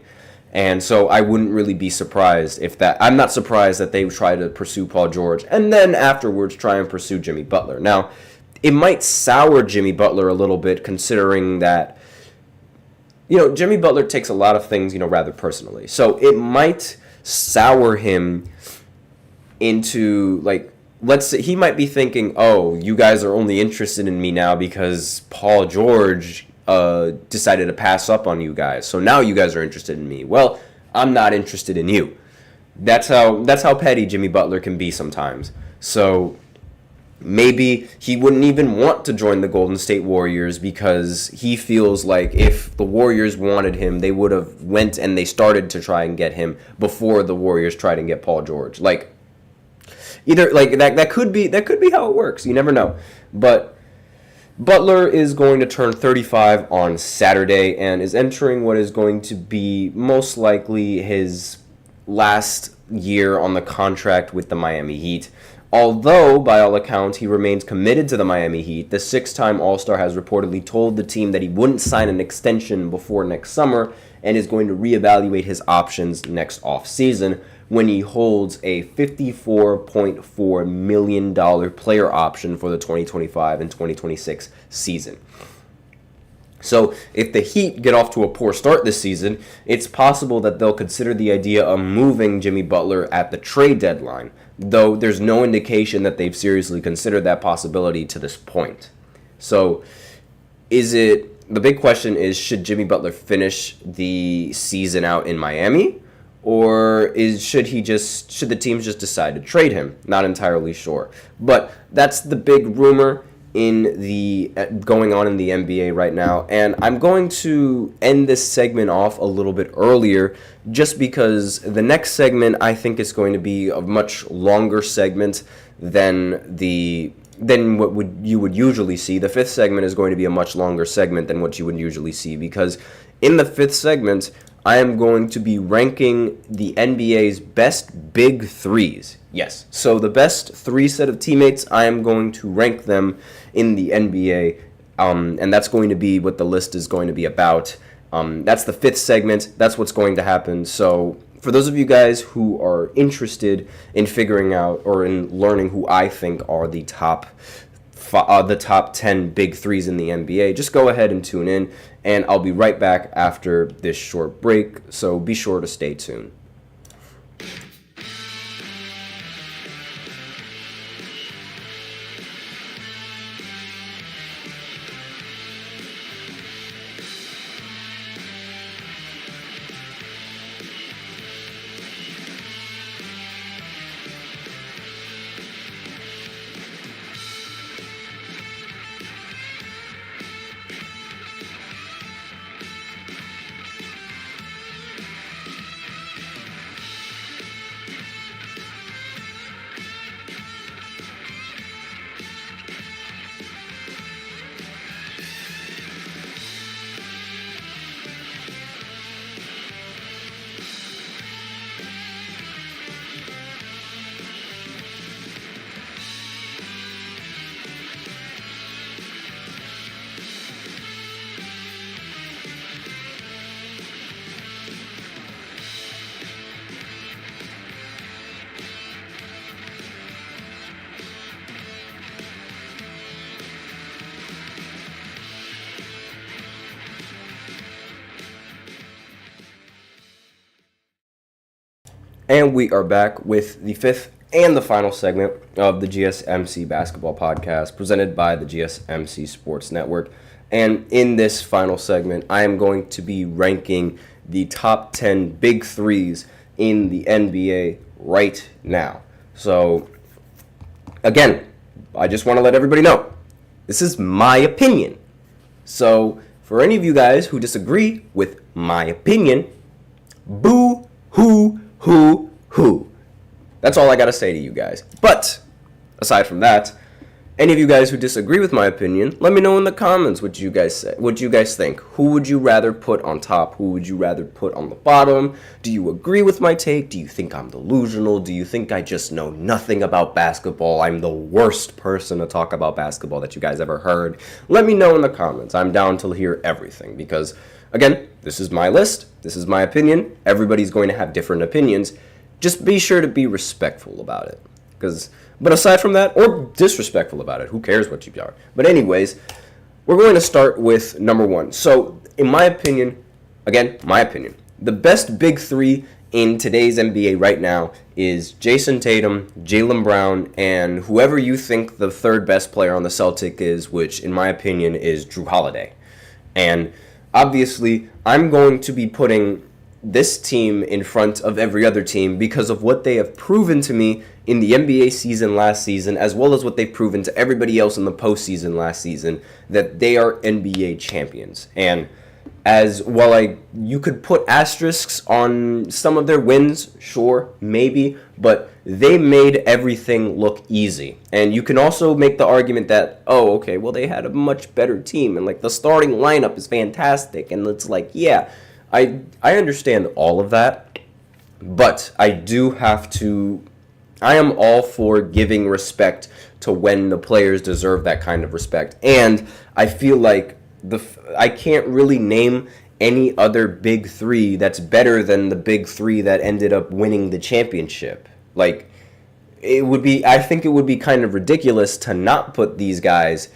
And so I wouldn't really be surprised I'm not surprised that they try to pursue Paul George and then afterwards try and pursue Jimmy Butler. Now, it might sour Jimmy Butler a little bit, considering that, Jimmy Butler takes a lot of things, rather personally. So it might sour him into, let's say he might be thinking, oh, you guys are only interested in me now because Paul George decided to pass up on you guys. So now you guys are interested in me. Well, I'm not interested in you. That's how petty Jimmy Butler can be sometimes. So maybe he wouldn't even want to join the Golden State Warriors because he feels like if the Warriors wanted him, they would have went and they started to try and get him before the Warriors tried and get Paul George. That could be how it works. You never know. But Butler is going to turn 35 on Saturday and is entering what is going to be most likely his last year on the contract with the Miami Heat. Although, by all accounts, he remains committed to the Miami Heat, the 6-time All-Star has reportedly told the team that he wouldn't sign an extension before next summer and is going to reevaluate his options next offseason when he holds a $54.4 million player option for the 2025 and 2026 season. So if the Heat get off to a poor start this season, it's possible that they'll consider the idea of moving Jimmy Butler at the trade deadline, though there's no indication that they've seriously considered that possibility to this point. So the big question is, should Jimmy Butler finish the season out in Miami? Or should the teams just decide to trade him? Not entirely sure. But that's the big rumor going on in the NBA right now. And I'm going to end this segment off a little bit earlier just because the next segment I think is going to be a much longer segment than what you would usually see. The fifth segment is going to be a much longer segment than what you would usually see because in the fifth segment, I am going to be ranking the NBA's best big threes. Yes, so the best three set of teammates, I am going to rank them in the NBA, and that's going to be what the list is going to be about. That's the fifth segment. That's what's going to happen. So for those of you guys who are interested in figuring out or in learning who I think are the top 10 big threes in the NBA, just go ahead and tune in, and I'll be right back after this short break, so be sure to stay tuned. And we are back with the fifth and the final segment of the GSMC Basketball Podcast presented by the GSMC Sports Network. And in this final segment, I am going to be ranking the top 10 big threes in the NBA right now. So, again, I just want to let everybody know, this is my opinion. So, for any of you guys who disagree with my opinion, boo, hoo, hoo. That's all I gotta say to you guys. But, aside from that, any of you guys who disagree with my opinion, let me know in the comments what you guys say. What you guys think. Who would you rather put on top? Who would you rather put on the bottom? Do you agree with my take? Do you think I'm delusional? Do you think I just know nothing about basketball? I'm the worst person to talk about basketball that you guys ever heard. Let me know in the comments. I'm down to hear everything because, again, this is my list. This is my opinion. Everybody's going to have different opinions. Just be sure to be respectful about it. But aside from that, or disrespectful about it, who cares what you are. But anyways, we're going to start with number one. So, in my opinion, again, my opinion, the best big three in today's NBA right now is Jason Tatum, Jaylen Brown, and whoever you think the third best player on the Celtics is, which in my opinion is Jrue Holiday. And obviously, I'm going to be putting this team in front of every other team because of what they have proven to me in the NBA season last season, as well as what they've proven to everybody else in the postseason last season, that they are NBA champions. And you could put asterisks on some of their wins, sure, maybe, but they made everything look easy. And you can also make the argument that, oh, okay, well, they had a much better team, and like the starting lineup is fantastic, and it's like, yeah, I understand all of that, but I am all for giving respect to when the players deserve that kind of respect. And I feel like I can't really name any other big three that's better than the big three that ended up winning the championship. Like, I think it would be kind of ridiculous to not put these guys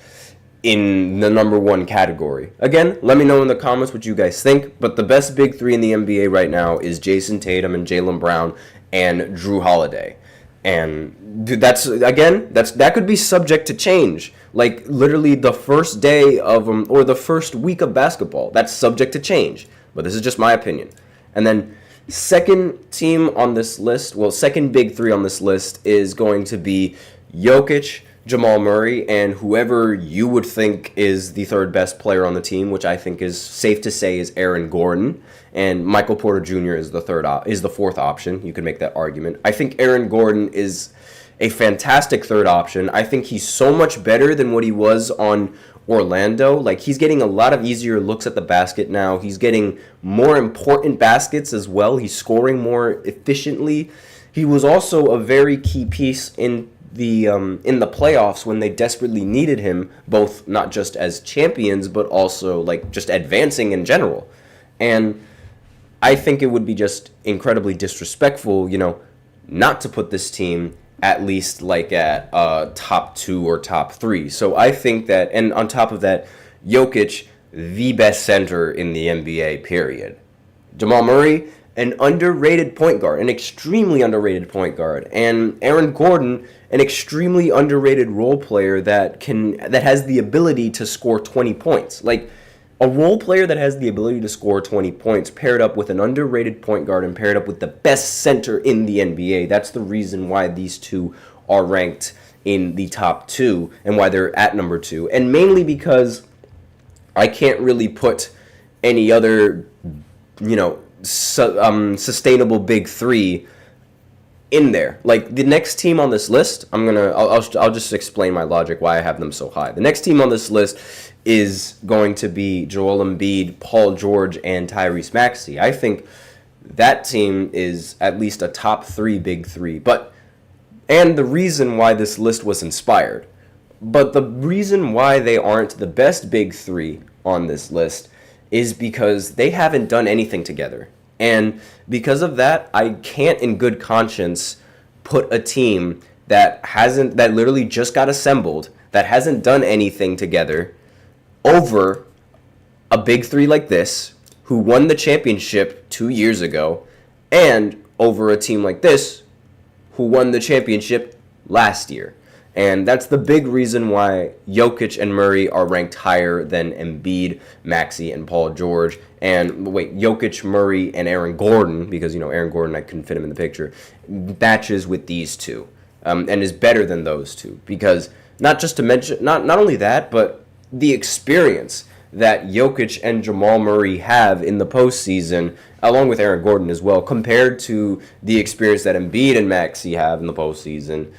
in the number one category. Again, let me know in the comments what you guys think, but the best big three in the NBA right now is Jason Tatum and Jaylen Brown and Drew Holiday. And dude, that could be subject to change. Like literally the first day of or the first week of basketball, that's subject to change. But this is just my opinion. And then second big three on this list is going to be Jokic, Jamal Murray, and whoever you would think is the third best player on the team, which I think is safe to say is Aaron Gordon, and Michael Porter Jr. is the fourth option. You could make that argument. I think Aaron Gordon is a fantastic third option. I think he's so much better than what he was on Orlando. Like, he's getting a lot of easier looks at the basket now. He's getting more important baskets as well. He's scoring more efficiently. He was also a very key piece in the playoffs when they desperately needed him, both not just as champions but also like just advancing in general. And I think it would be just incredibly disrespectful, not to put this team at least like at top 2 or top 3. So I think that, and on top of that, Jokic, the best center in the NBA, period. Jamal Murray, an underrated point guard, an extremely underrated point guard, and Aaron Gordon, an extremely underrated role player that has the ability to score 20 points. Like, a role player that has the ability to score 20 points paired up with an underrated point guard and paired up with the best center in the NBA. That's the reason why these two are ranked in the top 2 and why they're at number 2. And mainly because I can't really put any other, sustainable big three in there. Like, the next team on this list, I'll just explain my logic why I have them so high. The next team on this list is going to be Joel Embiid, Paul George, and Tyrese Maxey. I think that team is at least a top 3 big three. And the reason why this list was inspired. But the reason why they aren't the best big three on this list is because they haven't done anything together. And because of that, I can't in good conscience put a team that literally just got assembled, that hasn't done anything together, over a big three like this, who won the championship 2 years ago, and over a team like this, who won the championship last year. And that's the big reason why Jokic and Murray are ranked higher than Embiid, Maxey, and Paul George. And Jokic, Murray, and Aaron Gordon, because, Aaron Gordon, I couldn't fit him in the picture, matches with these two, and is better than those two. Because not just to mention, not only that, but the experience that Jokic and Jamal Murray have in the postseason, along with Aaron Gordon as well, compared to the experience that Embiid and Maxey have in the postseason,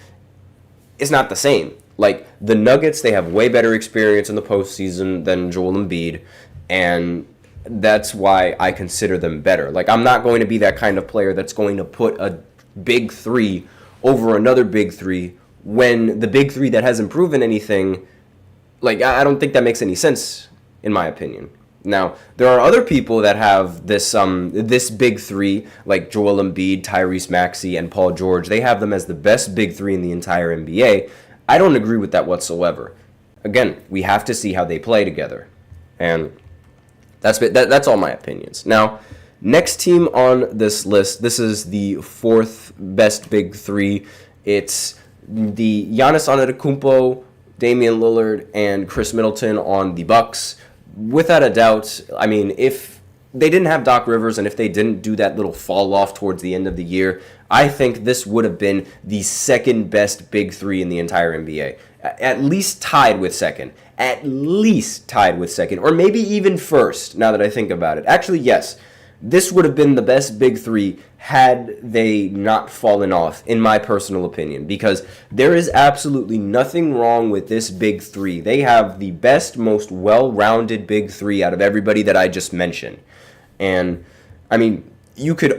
is not the same. Like, the Nuggets, they have way better experience in the postseason than Joel Embiid, and that's why I consider them better. Like, I'm not going to be that kind of player that's going to put a big three over another big three when the big three that hasn't proven anything. Like, I don't think that makes any sense, in my opinion. Now, there are other people that have this big three, like Joel Embiid, Tyrese Maxey, and Paul George. They have them as the best big three in the entire NBA. I don't agree with that whatsoever. Again, we have to see how they play together. And that's all my opinions. Now, next team on this list, this is the fourth best big three. It's the Giannis Antetokounmpo, Damian Lillard, and Chris Middleton on the Bucks. Without a doubt, I mean, if they didn't have Doc Rivers and if they didn't do that little fall off towards the end of the year, I think this would have been the second best big three in the entire NBA. At least tied with second. Or maybe even first, now that I think about it. Actually, yes. This would have been the best big three had they not fallen off, in my personal opinion, because there is absolutely nothing wrong with this big three. They have the best, most well-rounded big three out of everybody that I just mentioned. And, I mean, you could,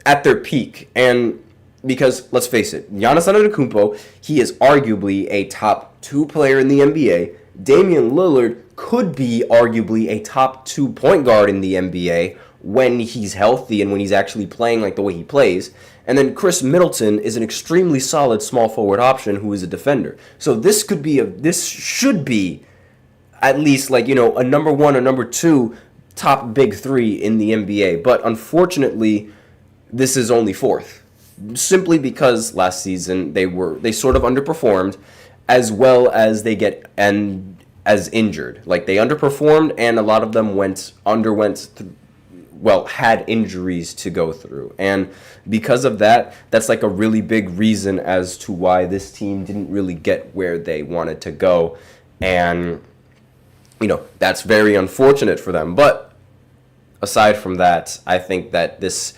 at their peak, and because, let's face it, Giannis Antetokounmpo, he is arguably a top 2 player in the NBA. Damian Lillard could be arguably a top 2 point guard in the NBA when he's healthy and when he's actually playing like the way he plays. And then Chris Middleton is an extremely solid small forward option who is a defender. So this should be at least like, a number one or number two top big three in the NBA. But unfortunately, this is only fourth. Simply because last season they sort of underperformed, as well as they get as injured. Like they underperformed, and a lot of them had injuries to go through. And because of that, that's like a really big reason as to why this team didn't really get where they wanted to go. And, that's very unfortunate for them. But aside from that, I think that this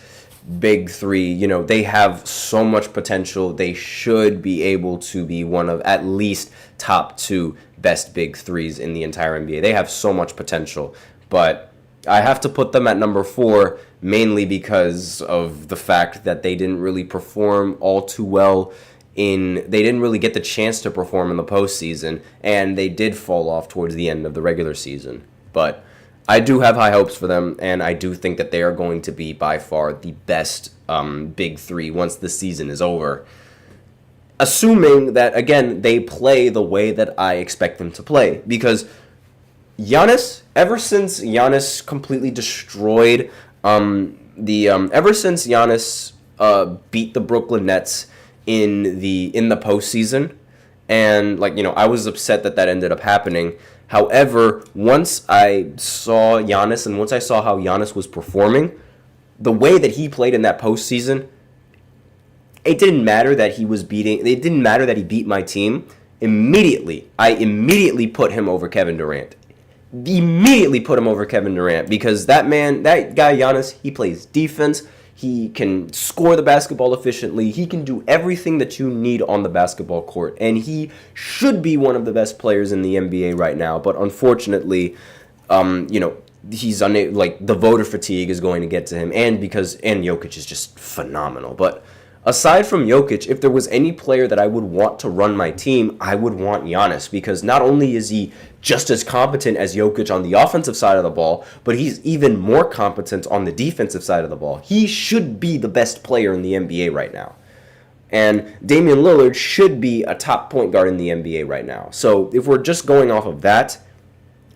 big three, they have so much potential. They should be able to be one of at least top two best big threes in the entire NBA. They have so much potential, but I have to put them at number 4, mainly because of the fact that they didn't really perform all too well they didn't really get the chance to perform in the postseason, and they did fall off towards the end of the regular season. But I do have high hopes for them, and I do think that they are going to be by far the best big three once the season is over. Assuming that, again, they play the way that I expect them to play. Because Giannis, ever since Giannis completely destroyed ever since Giannis beat the Brooklyn Nets in the postseason, and I was upset that ended up happening. However, once I saw Giannis and once I saw how Giannis was performing, the way that he played in that postseason, it didn't matter that he beat my team. I immediately put him over Kevin Durant. Because that guy Giannis, he plays defense. He can score the basketball efficiently. He can do everything that you need on the basketball court. And he should be one of the best players in the NBA right now. But unfortunately, he's the voter fatigue is going to get to him. And Jokic is just phenomenal. But aside from Jokic, if there was any player that I would want to run my team, I would want Giannis. Because not only is he just as competent as Jokic on the offensive side of the ball, but he's even more competent on the defensive side of the ball. He should be the best player in the NBA right now. And Damian Lillard should be a top point guard in the NBA right now. So if we're just going off of that,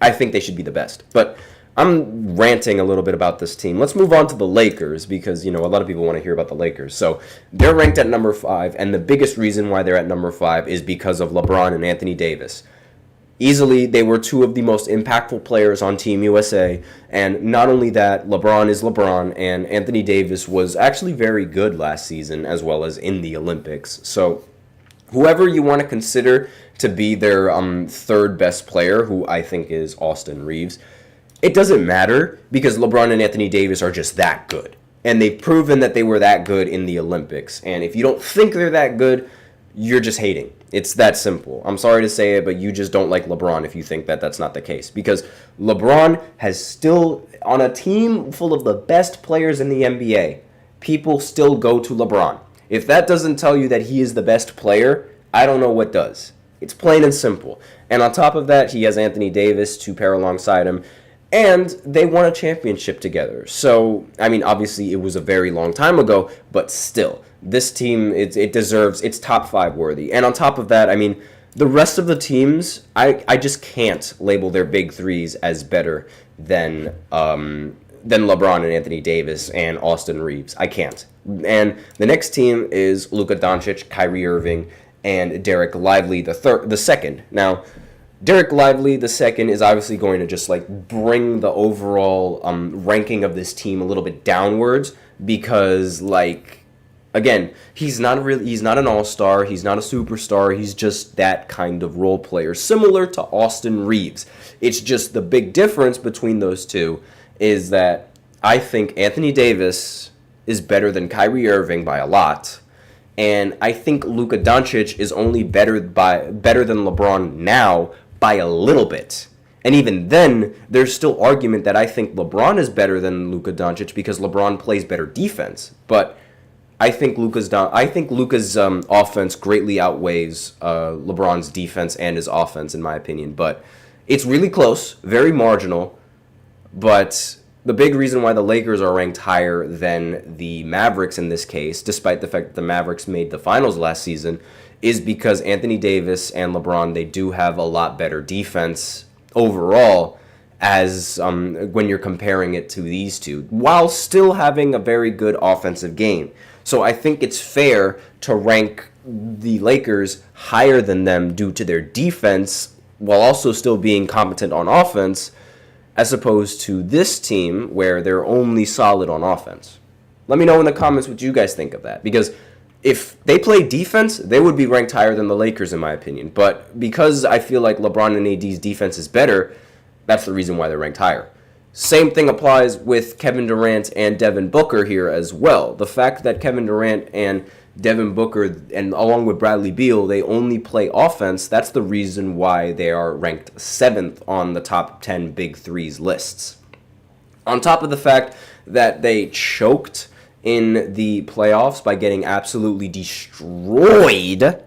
I think they should be the best. But I'm ranting a little bit about this team. Let's move on to the Lakers because, a lot of people want to hear about the Lakers. So they're ranked at number 5, and the biggest reason why they're at number 5 is because of LeBron and Anthony Davis. Easily, they were two of the most impactful players on Team USA, and not only that, LeBron is LeBron, and Anthony Davis was actually very good last season as well as in the Olympics. So whoever you want to consider to be their third best player, who I think is Austin Reeves, it doesn't matter because LeBron and Anthony Davis are just that good. And they've proven that they were that good in the Olympics. And if you don't think they're that good, you're just hating. It's that simple. I'm sorry to say it, but you just don't like LeBron if you think that that's not the case. Because LeBron has still, on a team full of the best players in the NBA, people still go to LeBron. If that doesn't tell you that he is the best player, I don't know what does. It's plain and simple. And on top of that, he has Anthony Davis to pair alongside him. And they won a championship together. So, obviously it was a very long time ago, but still, this team, it deserves, it's top 5 worthy. And on top of that, the rest of the teams, I just can't label their big threes as better than LeBron and Anthony Davis and Austin Reeves. I can't. And the next team is Luka Doncic, Kyrie Irving, and Derek Lively the second. Now, Derek Lively the second is obviously going to just bring the overall ranking of this team a little bit downwards because again, he's not an all-star, he's not a superstar, he's just that kind of role player, similar to Austin Reeves. It's just the big difference between those two is that I think Anthony Davis is better than Kyrie Irving by a lot. And I think Luka Doncic is only better than LeBron now by a little bit. And even then, there's still argument that I think LeBron is better than Luka Doncic because LeBron plays better defense. But I think Luka's offense greatly outweighs LeBron's defense and his offense, in my opinion. But it's really close, very marginal. But the big reason why the Lakers are ranked higher than the Mavericks in this case, despite the fact that the Mavericks made the finals last season, is because Anthony Davis and LeBron, they do have a lot better defense overall as when you're comparing it to these two, while still having a very good offensive game. So I think it's fair to rank the Lakers higher than them due to their defense, while also still being competent on offense, as opposed to this team where they're only solid on offense. Let me know in the comments what you guys think of that, because if they play defense, they would be ranked higher than the Lakers in my opinion. But because I feel like LeBron and AD's defense is better, that's the reason why they're ranked higher. Same thing applies with Kevin Durant and Devin Booker here as well. The fact that Kevin Durant and Devin Booker, and along with Bradley Beal, they only play offense, that's the reason why they are ranked 7th on the top 10 big threes lists. On top of the fact that they choked in the playoffs by getting absolutely destroyed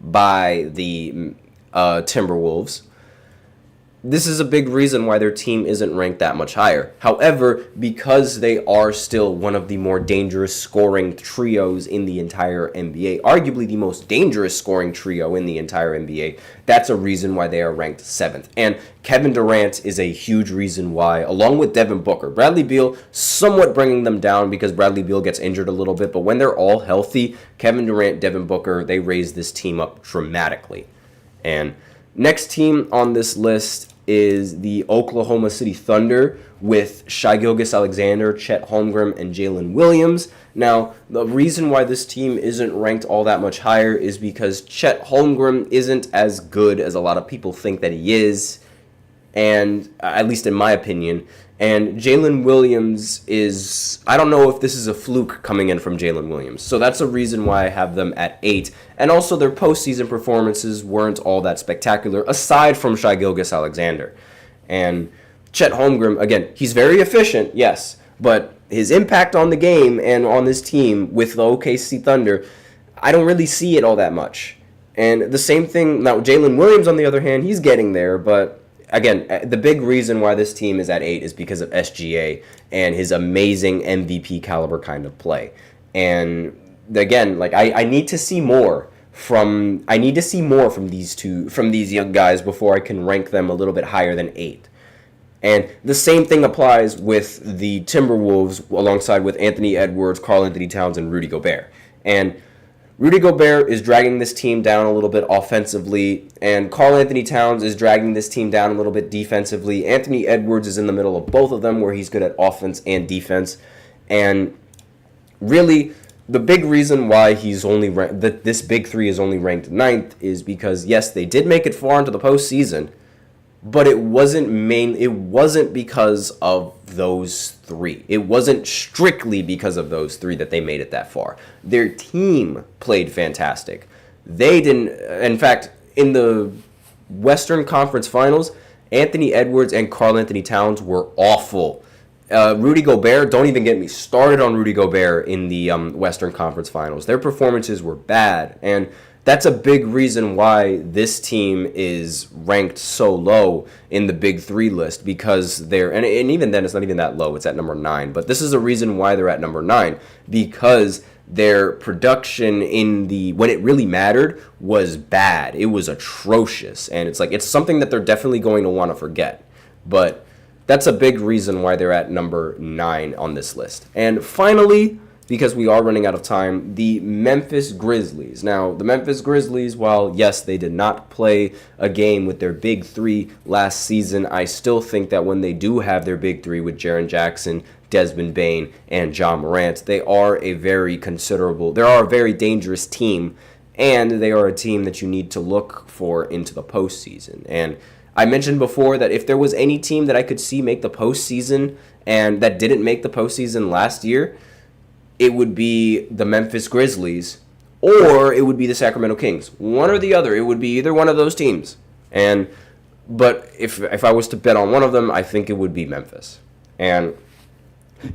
by the Timberwolves, this is a big reason why their team isn't ranked that much higher. However, because they are still one of the more dangerous scoring trios in the entire NBA, arguably the most dangerous scoring trio in the entire NBA, that's a reason why they are ranked 7th. And Kevin Durant is a huge reason why, along with Devin Booker. Bradley Beal somewhat bringing them down because Bradley Beal gets injured a little bit, but when they're all healthy, Kevin Durant, Devin Booker, they raise this team up dramatically. And next team on this list is the Oklahoma City Thunder with Shai Gilgeous-Alexander, Chet Holmgren, and Jalen Williams. Now, the reason why this team isn't ranked all that much higher is because Chet Holmgren isn't as good as a lot of people think that he is, and at least in my opinion. And Jalen Williams is, I don't know if this is a fluke coming in from Jalen Williams. So that's a reason why I have them at 8. And also their postseason performances weren't all that spectacular, aside from Shai Gilgeous-Alexander. And Chet Holmgren, again, he's very efficient, yes, but his impact on the game and on this team with the OKC Thunder, I don't really see it all that much. And the same thing, now Jalen Williams, on the other hand, he's getting there, but again, the big reason why this team is at 8 is because of SGA and his amazing MVP caliber kind of play. And again, like I need to see more from these young guys before I can rank them a little bit higher than 8. And the same thing applies with the Timberwolves alongside with Anthony Edwards, Karl Anthony Towns, and Rudy Gobert. And Rudy Gobert is dragging this team down a little bit offensively, and Karl Anthony Towns is dragging this team down a little bit defensively. Anthony Edwards is in the middle of both of them, where he's good at offense and defense. And really, the big reason why he's only this big three is only ranked 9th is because, yes, they did make it far into the postseason, but it wasn't because of those three. It wasn't strictly because of those three that they made it that far. Their team played fantastic. They didn't, in fact, in the Western Conference Finals, Anthony Edwards and Karl Anthony Towns were awful. Rudy Gobert, don't even get me started on Rudy Gobert in the Western Conference Finals. Their performances were bad, and that's a big reason why this team is ranked so low in the big three list, because and even then it's not even that low, it's at number 9. But this is a reason why they're at number 9, because their production when it really mattered was bad. It was atrocious, and it's something that they're definitely going to want to forget. But that's a big reason why they're at number 9 on this list. And finally, because we are running out of time, the Memphis Grizzlies. Now, the Memphis Grizzlies, while, yes, they did not play a game with their big three last season, I still think that when they do have their big three with Jaren Jackson, Desmond Bane, and John Morant, they are a very dangerous team, and they are a team that you need to look for into the postseason. And I mentioned before that if there was any team that I could see make the postseason and that didn't make the postseason last year, it would be the Memphis Grizzlies, or it would be the Sacramento Kings. One or the other. It would be either one of those teams. But if I was to bet on one of them, I think it would be Memphis. And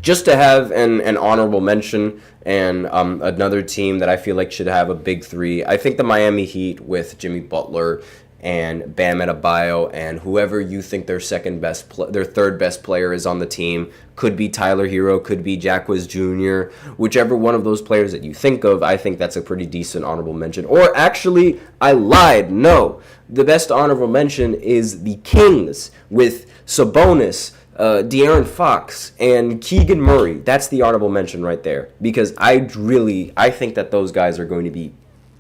just to have an honorable mention and another team that I feel like should have a big three, I think the Miami Heat with Jimmy Butler and Bam Adebayo, and whoever you think their their third best player is on the team. Could be Tyler Hero, could be Jacquez Jr., whichever one of those players that you think of. I think that's a pretty decent honorable mention. Or actually, I lied. No, the best honorable mention is the Kings with Sabonis, De'Aaron Fox, and Keegan Murray. That's the honorable mention right there, because I think that those guys are going to be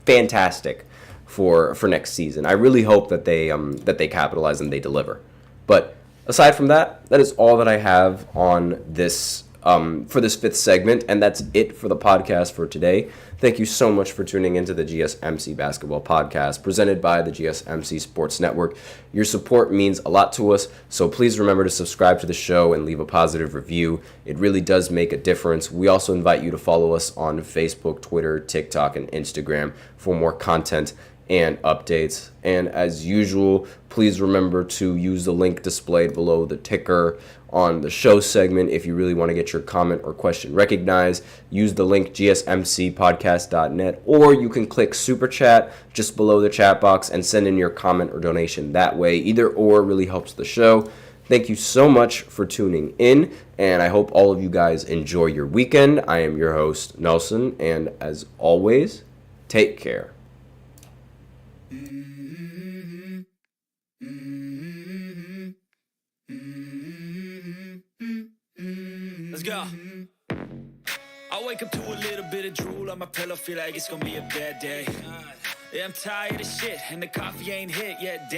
fantastic for next season. I really hope that they capitalize and they deliver. But aside from that, that is all that I have on this for this fifth segment, and that's it for the podcast for today. Thank you so much for tuning into the GSMC Basketball Podcast, presented by the GSMC Sports Network. Your support means a lot to us, so please remember to subscribe to the show and leave a positive review. It really does make a difference. We also invite you to follow us on Facebook, Twitter, TikTok, and Instagram for more content and updates. And as usual, please remember to use the link displayed below the ticker on the show segment if you really want to get your comment or question recognized. Use the link gsmcpodcast.net, or you can click Super Chat just below the chat box and send in your comment or donation that way. Either or really helps the show. Thank you so much for tuning in, and I hope all of you guys enjoy your weekend. I am your host, Nelson, and as always, take care. Let's go. I wake up to a little bit of drool on my pillow, feel like it's gonna be a bad day. Yeah, I'm tired of shit, and the coffee ain't hit yet. Damn.